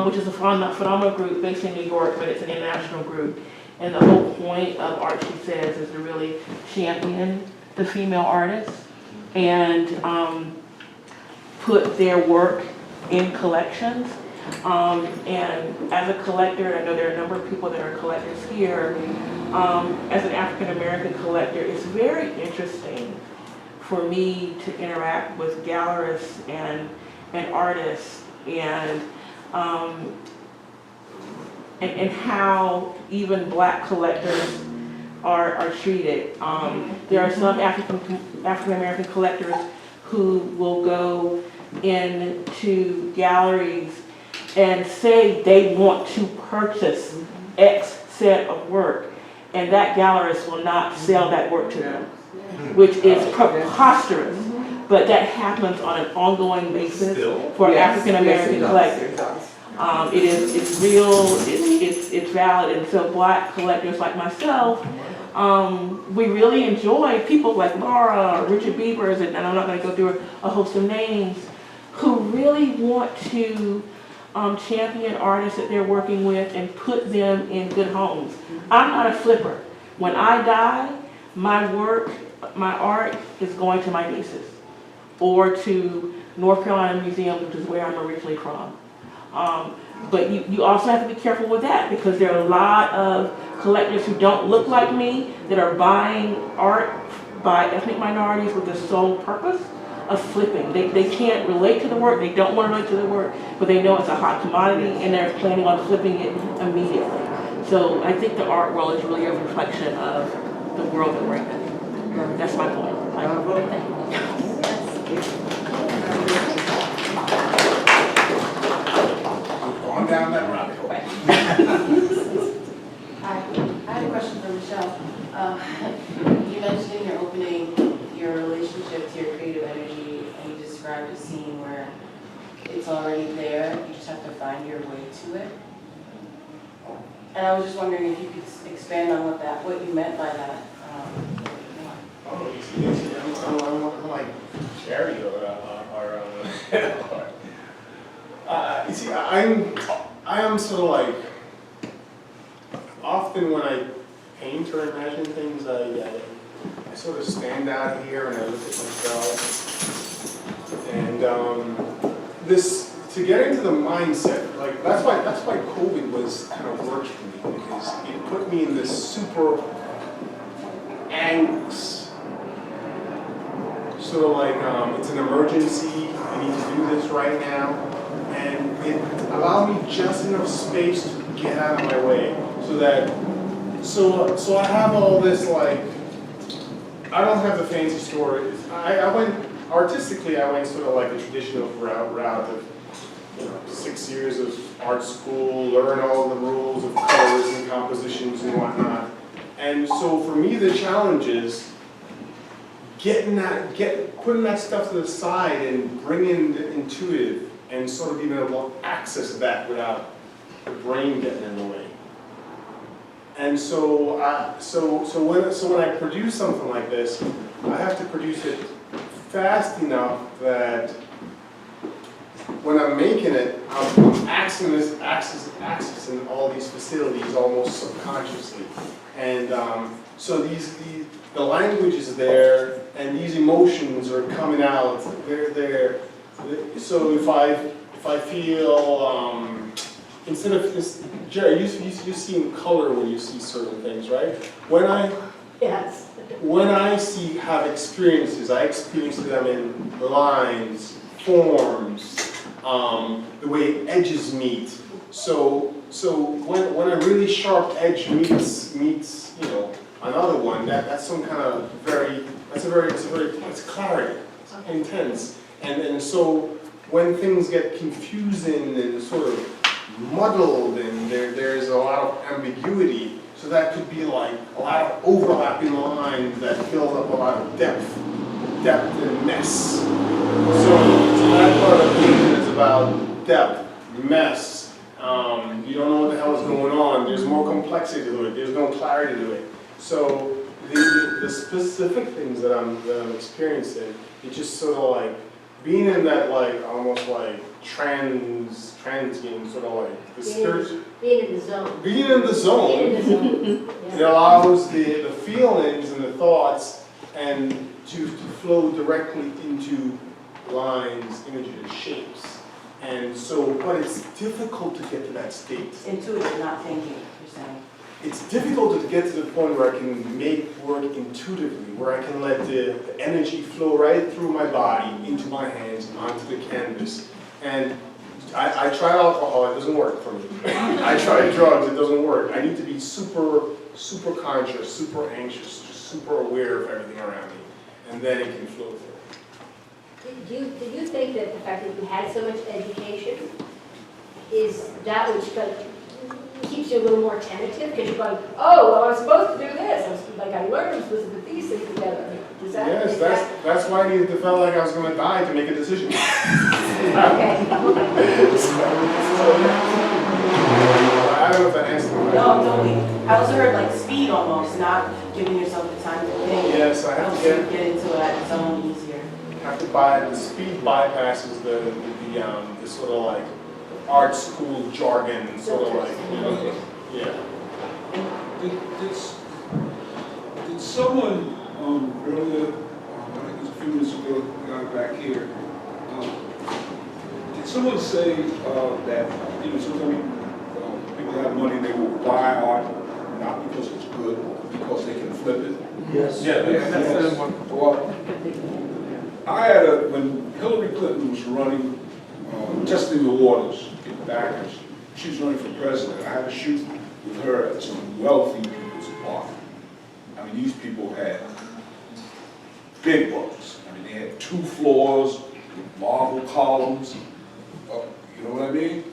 which is a phenomenal group based in New York, but it's an international group. And the whole point of Art, she says, is to really champion the female artists and put their work in collections. And as a collector, I know there are a number of people that are collectors here. As an African American collector, it's very interesting for me to interact with gallerists and artists and how even Black collectors are treated. There are some African American collectors who will go into galleries and say they want to purchase X set of work, and that gallerist will not sell that work to them, which is preposterous. But that happens on an ongoing basis for African American collectors. It's real, it's valid, and so Black collectors like myself, we really enjoy people like Laura, Richard Beavers, and I'm not going to go through a host of names, who really want to champion artists that they're working with and put them in good homes. I'm not a flipper. When I die, my work, my art is going to my nieces or to North Carolina Museum, which is where I'm originally from. But you also have to be careful with that, because there are a lot of collectors who don't look like me that are buying art by ethnic minorities with the sole purpose of flipping. They can't relate to the work, they don't want to relate to the work, but they know it's a hot commodity and they're planning on flipping it immediately. So I think the art world is really a reflection of the world that we're in. That's my point. Going down that rabbit hole. Hi, I have a question for Michelle. You mentioned in your opening your relationship to your creative energy, and you described a scene where it's already there, you just have to find your way to it. And I was just wondering if you could expand on what you meant by that. I'm like Jerry you see, I am sort of like, often when I paint or imagine things, I sort of stand out here and I look at myself. And to get into the mindset, like that's why COVID was kind of worked for me, because it put me in this super angst. Sort of like, it's an emergency, I need to do this right now. And it allowed me just enough space to get out of my way, so I have all this, like, I don't have the fancy stories. I went artistically, I went sort of like a traditional route of 6 years of art school, learn all the rules of colors and compositions and whatnot. And so for me, the challenge is putting that stuff to the side and bringing the intuitive and sort of being able to access that without the brain getting in the way. And so when I produce something like this, I have to produce it fast enough that when I'm making it, I'm accessing all these facilities almost subconsciously. And so the language is there, and these emotions are coming out. They're there. So if I feel, instead of this, Jerry, you see in color when you see certain things, right? When I have experiences, I experience them in lines, forms, the way edges meet. So when a really sharp edge meets another one, that's some kind of it's clarity, it's intense. And so when things get confusing and sort of muddled and there's a lot of ambiguity, so that could be like a lot of overlapping lines that fill up a lot of depth and mess. So that part of painting is about depth, mess. You don't know what the hell is going on. There's more complexity to it. There's no clarity to it. So the specific things that I'm experiencing, it's just sort of like being in that, like almost like transient, sort of like the spirit. Being in the zone. Being in the zone. Being in the zone. It allows the feelings and the thoughts and to flow directly into lines, images, shapes. And so, but it's difficult to get to that state. Intuitive, not thinking, you're saying. It's difficult to get to the point where I can make work intuitively, where I can let the energy flow right through my body, into my hands, and onto the canvas. And I tried alcohol, it doesn't work for me. I tried drugs, it doesn't work. I need to be super conscious, super anxious, just super aware of everything around me. And then it can flow through. Did you think that the fact that you had so much education is that which keeps you a little more tentative? Because you're going, oh, well, I'm supposed to do this. I learned I'm supposed to put these things together. Does that, yes, that's why I needed to feel like I was going to die to make a decision. Okay. I don't know if that answers the question. No, totally. I also heard like speed almost, not giving yourself the time to think. Yes, I have to get into that zone easier. Have to the speed bypasses the sort of like art school jargon, sort of like, you know, yeah. Did someone earlier, I think it was a few minutes ago, back here, did someone say that, you know, sometimes people have money, they will buy art, not because it's good, but because they can flip it? Yes. Yeah, that's one. Well, I had when Hillary Clinton was running, testing the waters, getting back, and she was running for president. I had to shoot with her at some wealthy people's art. I mean, these people had big bucks. I mean, they had 2 floors with marble columns. You know what I mean?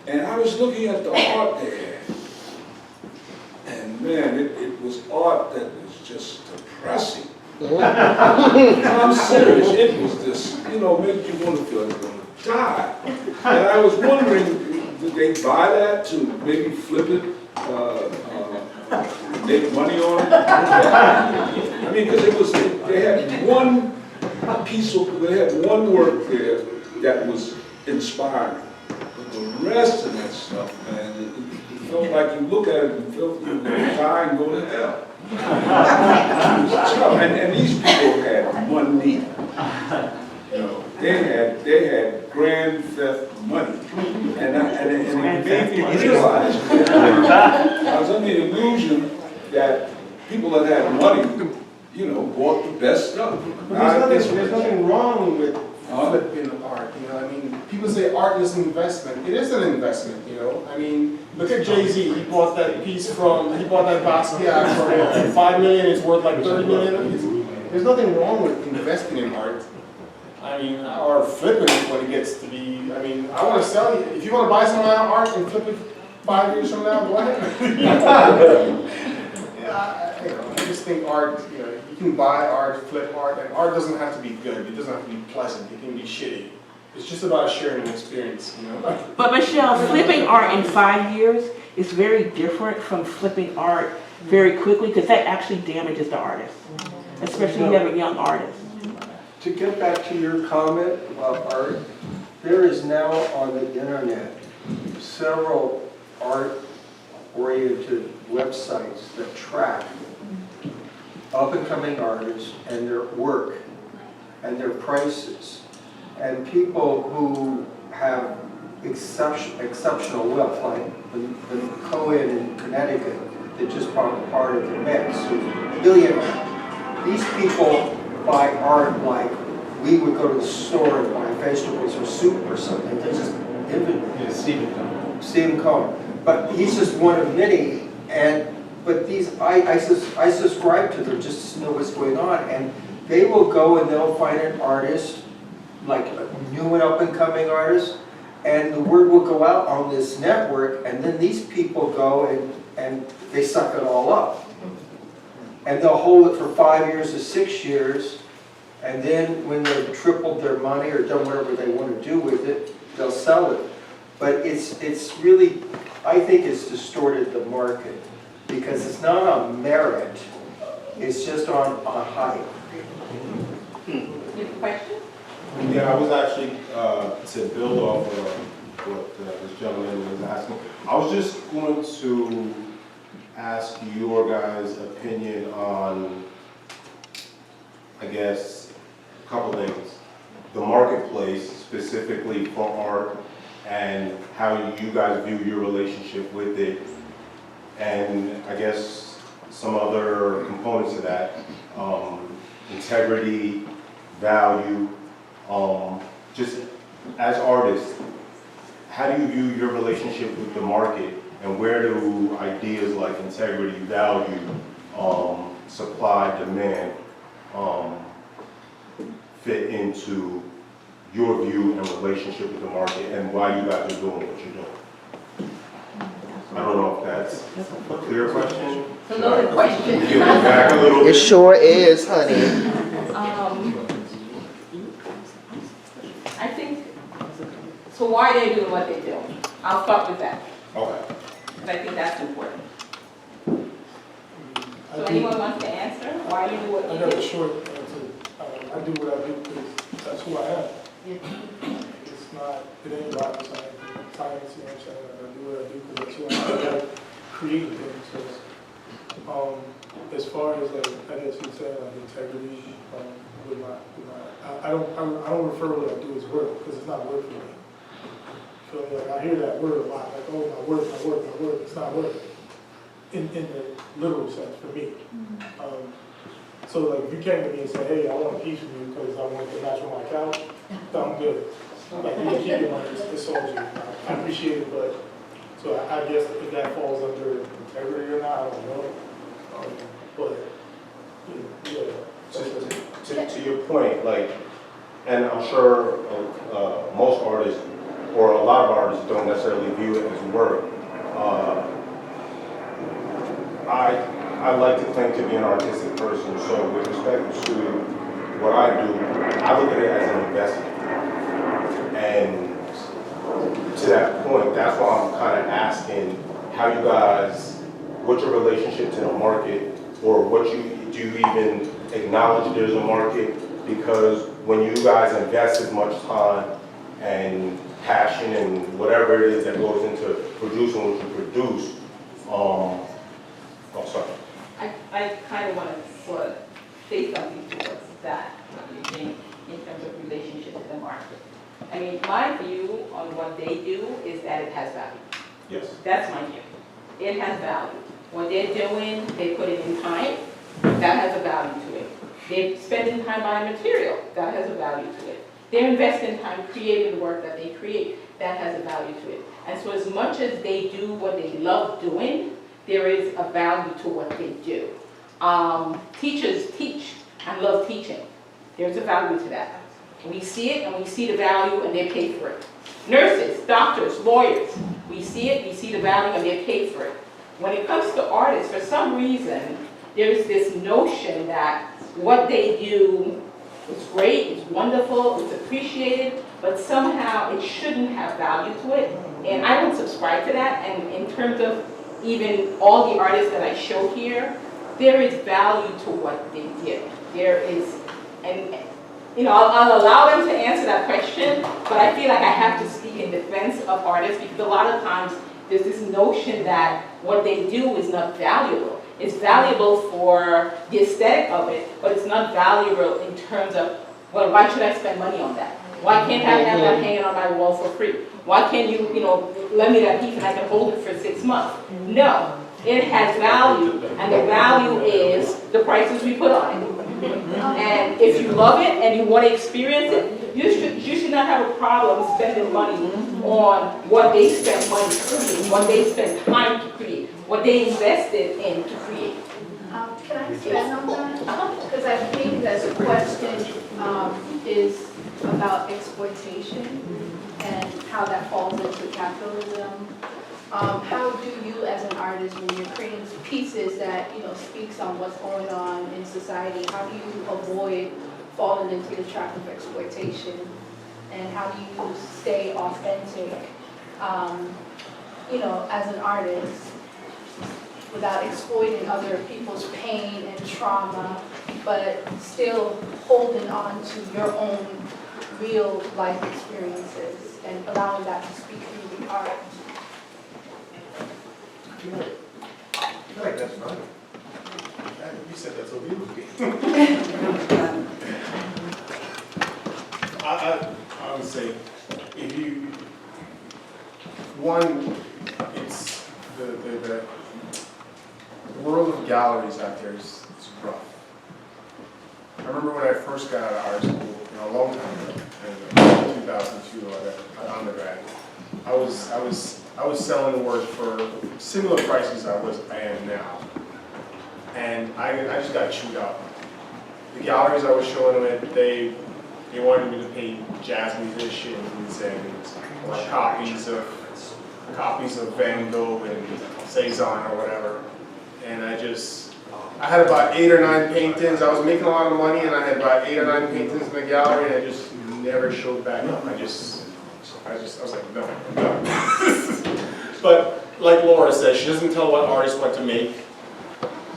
And I was looking at the art there, and man, it was art that was just depressing. I'm serious. It was just, you know, made you want to feel like you're going to die. And I was wondering, did they buy that to maybe flip it, make money on it? I mean, because it was, they had one piece of, they had one work there that was inspiring. But the rest of that stuff, man, it felt like you look at it and feel you're going to die and go to hell. And these people had money. You know, they had grand theft money, and it made me realize I was under the illusion that people that had money, you know, bought the best stuff. There's nothing wrong with flipping art. You know, I mean, people say art is an investment. It is an investment. You know, I mean, look at Jay-Z. He bought that Basquiat for $5 million. It's worth like $30 million. There's nothing wrong with investing in art. I mean, or flipping it when it gets to be. I mean, I want to sell you. If you want to buy some of my art and flip it 5 years from now, go ahead. I just think art. You know, you can buy art, flip art, and art doesn't have to be good. It doesn't have to be pleasant. It can be shitty. It's just about sharing an experience, you know. But Michelle, flipping art in 5 years is very different from flipping art very quickly, because that actually damages the artist, especially if you have a young artist. To get back to your comment about art, there is now on the internet several art-oriented websites that track up-and-coming artists and their work and their prices. And people who have exceptional wealth, like the Cohen in Connecticut that just bought part of the Mets, who's a billionaire. These people buy art like we would go to the store and buy vegetables or soup or something. They just Stephen Cohen. But he's just one of many. But these I subscribe to them just to know what's going on. And they will go and they'll find an artist, like a new and up and coming artist, and the word will go out on this network, and then these people go and they suck it all up. And they'll hold it for 5 years or 6 years, and then when they've tripled their money or done whatever they want to do with it, they'll sell it. But it's really, I think it's distorted the market, because it's not on merit, it's just on hype. You have a question? Yeah, I was actually, to build off of what this gentleman was asking, I was just going to ask your guys' opinion on, I guess, a couple things. The marketplace specifically for art and how you guys view your relationship with it. And I guess some other components of that, integrity, value, just as artists, how do you view your relationship with the market, and where do ideas like integrity, value, supply, demand, fit into your view and relationship with the market, and why you guys are doing what you're doing? I don't know if that's a clear question. It's another question. Peel it back a little It bit. sure is, honey. I think, so why are they doing what they do? I'll start with that, Okay. because I think that's important. So I do- anyone wants to answer why you do what I you got a do? short answer. I do what I do because that's who I am. It's not, it ain't rocket science, you know what I'm saying? I do what I do because that's who I am. I gotta create things. So, as far as like, I guess you said, like integrity, with my, I don't refer to what I do as work because it's not work for me. So like, I hear that word a lot, like, oh, my work, it's not work. In the literal sense for me. So like if you came to me and said, hey, I want a piece from you because I want it to match on my couch, I'm good. Like you can keep your money, it's all you. I appreciate it, but, so I guess if that falls under integrity or not, I don't know. But, yeah. To your point, like, and I'm sure most artists, or a lot of artists, don't necessarily view it as work. I like to claim to be an artistic person, so with respect to what I do, I look at it as an investment. And to that point, that's why I'm kind of asking how you guys, what's your relationship to the market, or do you even acknowledge there's a market? Because when you guys invest as much time and passion and whatever it is that goes into producing what you produce, oh, sorry. I kind of want to sort of say something towards that, in terms of relationship to the market. I mean, my view on what they do is that it has value. Yes. That's my view. It has value. What they're doing, they put it in time, that has a value to it. They're spending time buying material, that has a value to it. They're investing time creating the work that they create, that has a value to it. And so as much as they do what they love doing, there is a value to what they do. Teachers teach and love teaching. There's a value to that. We see it and we see the value and they're paid for it. Nurses, doctors, lawyers, we see it, we see the value and they're paid for it. When it comes to artists, for some reason, there's this notion that what they do is great, it's wonderful, it's appreciated, but somehow it shouldn't have value to it. And I don't subscribe to that. And in terms of even all the artists that I show here, there is value to what they did. There is, and you know, I'll allow them to answer that question, but I feel like I have to speak in defense of artists because a lot of times there's this notion that what they do is not valuable. It's valuable for the aesthetic of it, but it's not valuable in terms of, well, why should I spend money on that? Why can't I have that hanging on my wall for free? Why can't you, lend me that piece and I can hold it for 6 months? No, it has value, and the value is the prices we put on it. And if you love it and you want to experience it, you should not have a problem spending money on what they spend money to create, what they spend time to create, what they invested in to create. Can I expand on that? Because I think that the question is about exploitation and how that falls into capitalism. How do you, as an artist, when you're creating pieces that speaks on what's going on in society, how do you avoid falling into the trap of exploitation? And how do you stay authentic, as an artist, without exploiting other people's pain and trauma, but still holding on to your own real life experiences and allowing that to speak through the art. I feel like that's fine. You said that's okay. I would say, if you, one, it's the world of galleries out there is rough. I remember when I first got out of art school, a long time ago, in 2002, at undergrad, I was selling work for similar prices I am now. And I just got chewed up. The galleries I was showing them at, they wanted me to pay jazz musicians and copies of Van Gogh and Cezanne or whatever. And I had about 8 or 9 paintings. I was making a lot of money, and I had about 8 or 9 paintings in the gallery, and I just never showed back up. I was like, no. But like Laura says, she doesn't tell what artists what to make.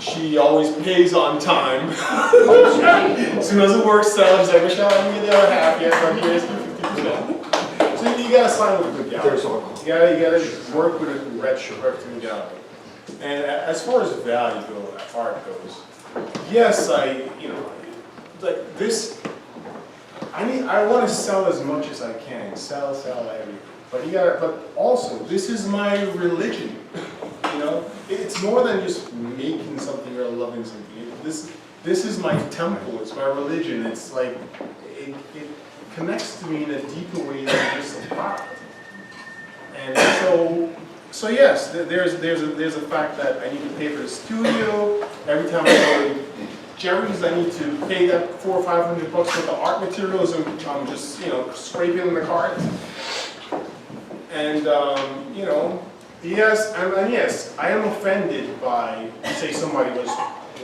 She always pays on time. As soon as the work sells, she's like, Michelle, I need the other half yet, but here's 50%. So you gotta sign with a good gallery. You gotta work with a reputable gallery. And as far as value art goes, yes, like this, I want to sell as much as I can, sell everything. But also, this is my religion. It's more than just making something or loving something. This is my temple. It's my religion. It's like it connects to me in a deeper way than just a product. And so yes, there's a fact that I need to pay for the studio. Every time I go to Jerry's, I need to pay that $400 or $500 for the art materials, and I'm just scraping in the cart. And yes, and yes, I am offended by, say somebody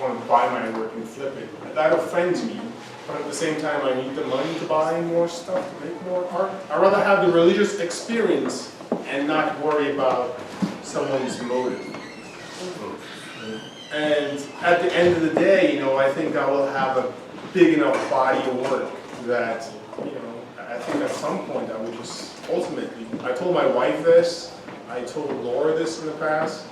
want to buy my work and flip it. That offends me. But at the same time, I need the money to buy more stuff, to make more art. I'd rather have the religious experience and not worry about someone's motive. And at the end of the day, I think I will have a big enough body of work that, I think at some point I would just ultimately, I told my wife this, I told Laura this in the past.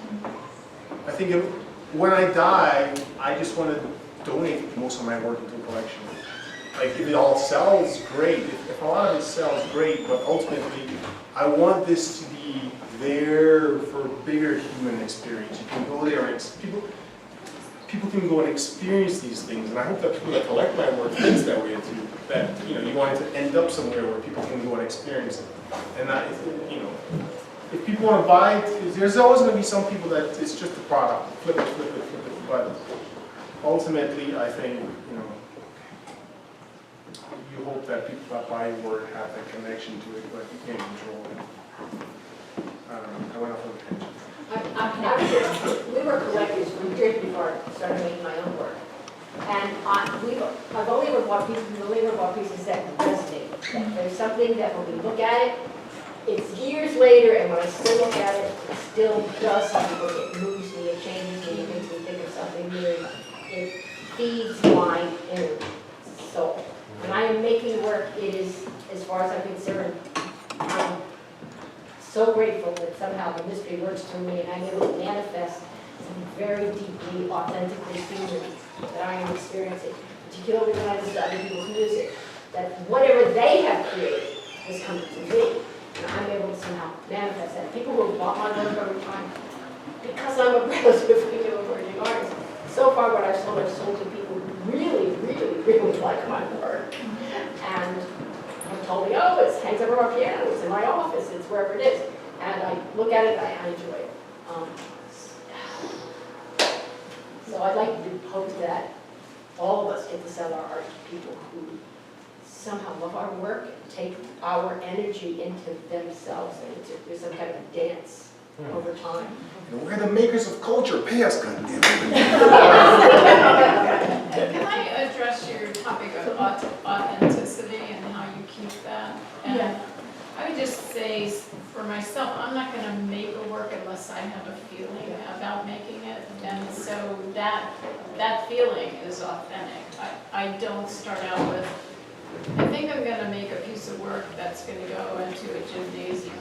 I think when I die, I just want to donate most of my work into a collection. Like if it all sells, great. If a lot of it sells, great. But ultimately, I want this to be there for bigger human experience. You can go there and people can go and experience these things. And I hope that people that collect my work think that way too. That you want it to end up somewhere where people can go and experience it. And that if people want to buy it, there's always going to be some people that it's just a product. Flip it. But ultimately, I think you hope that people that buy your work have a connection to it, but you can't control it. I went off on a tangent. We were collectors from years before I started making my own work. And I've only ever bought pieces that resonate. There's something that when we look at it, it's years later, and when I still look at it, it still does something. It moves me, it changes me, it makes me think of something new. It feeds my inner soul. When I am making work, it is, as far as I'm concerned, I'm so grateful that somehow the mystery works through me and I'm able to manifest something very deeply, authentically human that I am experiencing, particularly when I listen to other people's music, that whatever they have created is coming to me. And I'm able to somehow manifest that. People who have bought my work over time, because I'm a relatively new emerging artist, so far what I've sold to people who really, really, really like my work. And have told me, oh, it hangs over my piano, it's in my office, it's wherever it is. And I look at it, I enjoy it. So I'd like to hope that all of us get to sell our art to people who somehow love our work and take our energy into themselves and there's some kind of dance over time. We're the makers of culture. Pay us, goddamn. Can I address your topic of authenticity and how you keep that? And I would just say, for myself, I'm not going to make a work unless I have a feeling about making it. And so that feeling is authentic. I don't start out with I think I'm gonna make a piece of work that's gonna go into a gymnasium.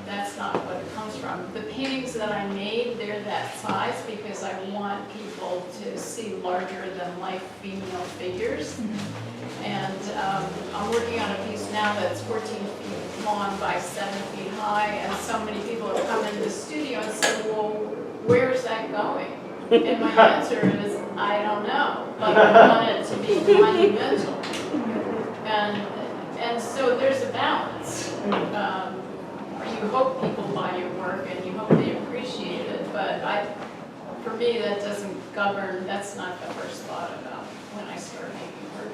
That's not what it comes from. The paintings that I made, they're that size because I want people to see larger than life female figures. And I'm working on a piece now that's 14 feet long by 7 feet high, and so many people have come into the studio and said, well, where's that going? And my answer is, I don't know, but I want it to be monumental. And so there's a balance. You hope people buy your work and you hope they appreciate it, but for me, that doesn't govern, that's not the first thought about when I start making work.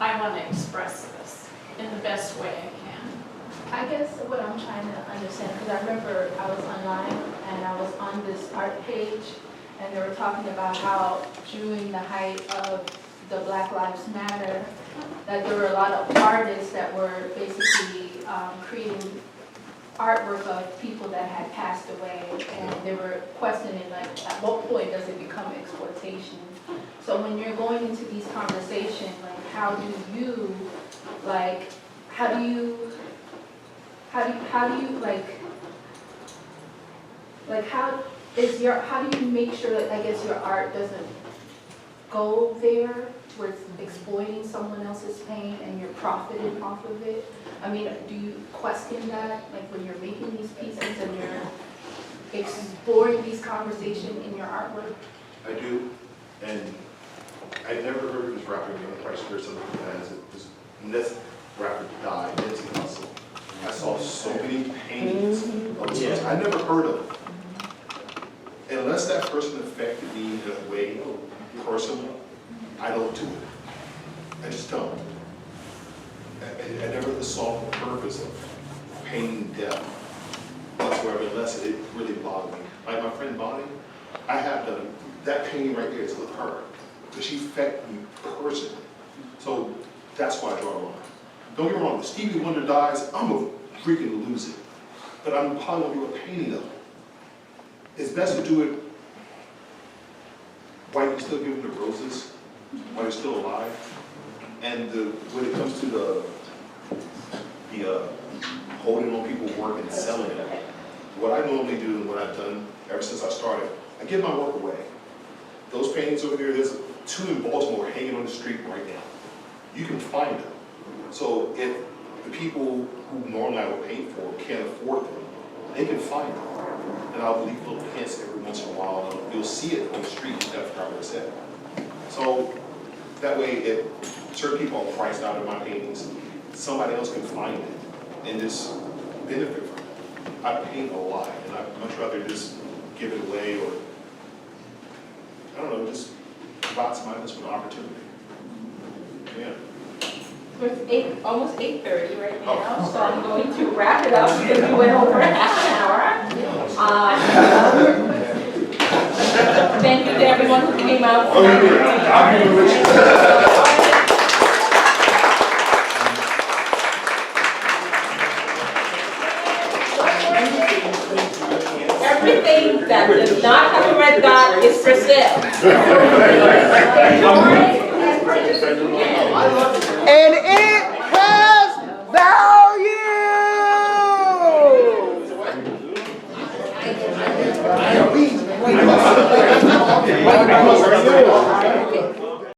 I want to express this in the best way I can. I guess what I'm trying to understand, because I remember I was online and I was on this art page and they were talking about how during the height of the Black Lives Matter, that there were a lot of artists that were basically creating artwork of people that had passed away, and they were questioning, like, at what point does it become exploitation? So when you're going into these conversations, like, how do you how do you make sure that, I guess, your art doesn't go there towards exploiting someone else's pain and you're profiting off of it? I mean, do you question that, like, when you're making these pieces and you're exploring these conversations in your artwork? I do, and I've never heard of this rapper named Christ or something that has this rapper died, Nipsey Hussle. I saw so many paintings of this. I never heard of it. Unless that person affected me in a way personally, I don't do it. I just don't. I never saw the purpose of painting death whatsoever, unless it really bothered me. Like my friend Bonnie, I have that painting right there is with her, because she affected me personally. So that's why I draw a line. Don't get me wrong, if Stevie Wonder dies, I'm gonna freaking lose it. But I'm probably gonna do a painting of it. It's best to do it while you're still giving the roses, while you're still alive. And when it comes to the holding on people's work and selling it, what I normally do and what I've done ever since I started, I give my work away. Those paintings over there, there's 2 in Baltimore hanging on the street right now. You can find them. So if the people who normally I would paint for can't afford them, they can find them. And I'll leave little hints every once in a while, and you'll see it on the street, you never forgot what it said. So that way, if certain people are priced out of my paintings, somebody else can find it and just benefit from it. I paint a lot, and I'd much rather just give it away or, I don't know, just provide somebody else with an opportunity. Yeah. It's almost 8:30 right now, so I'm going to wrap it up because we went over half an hour. Thank you to everyone who came out. Everything that does not have a red dot is for sale. And it has value!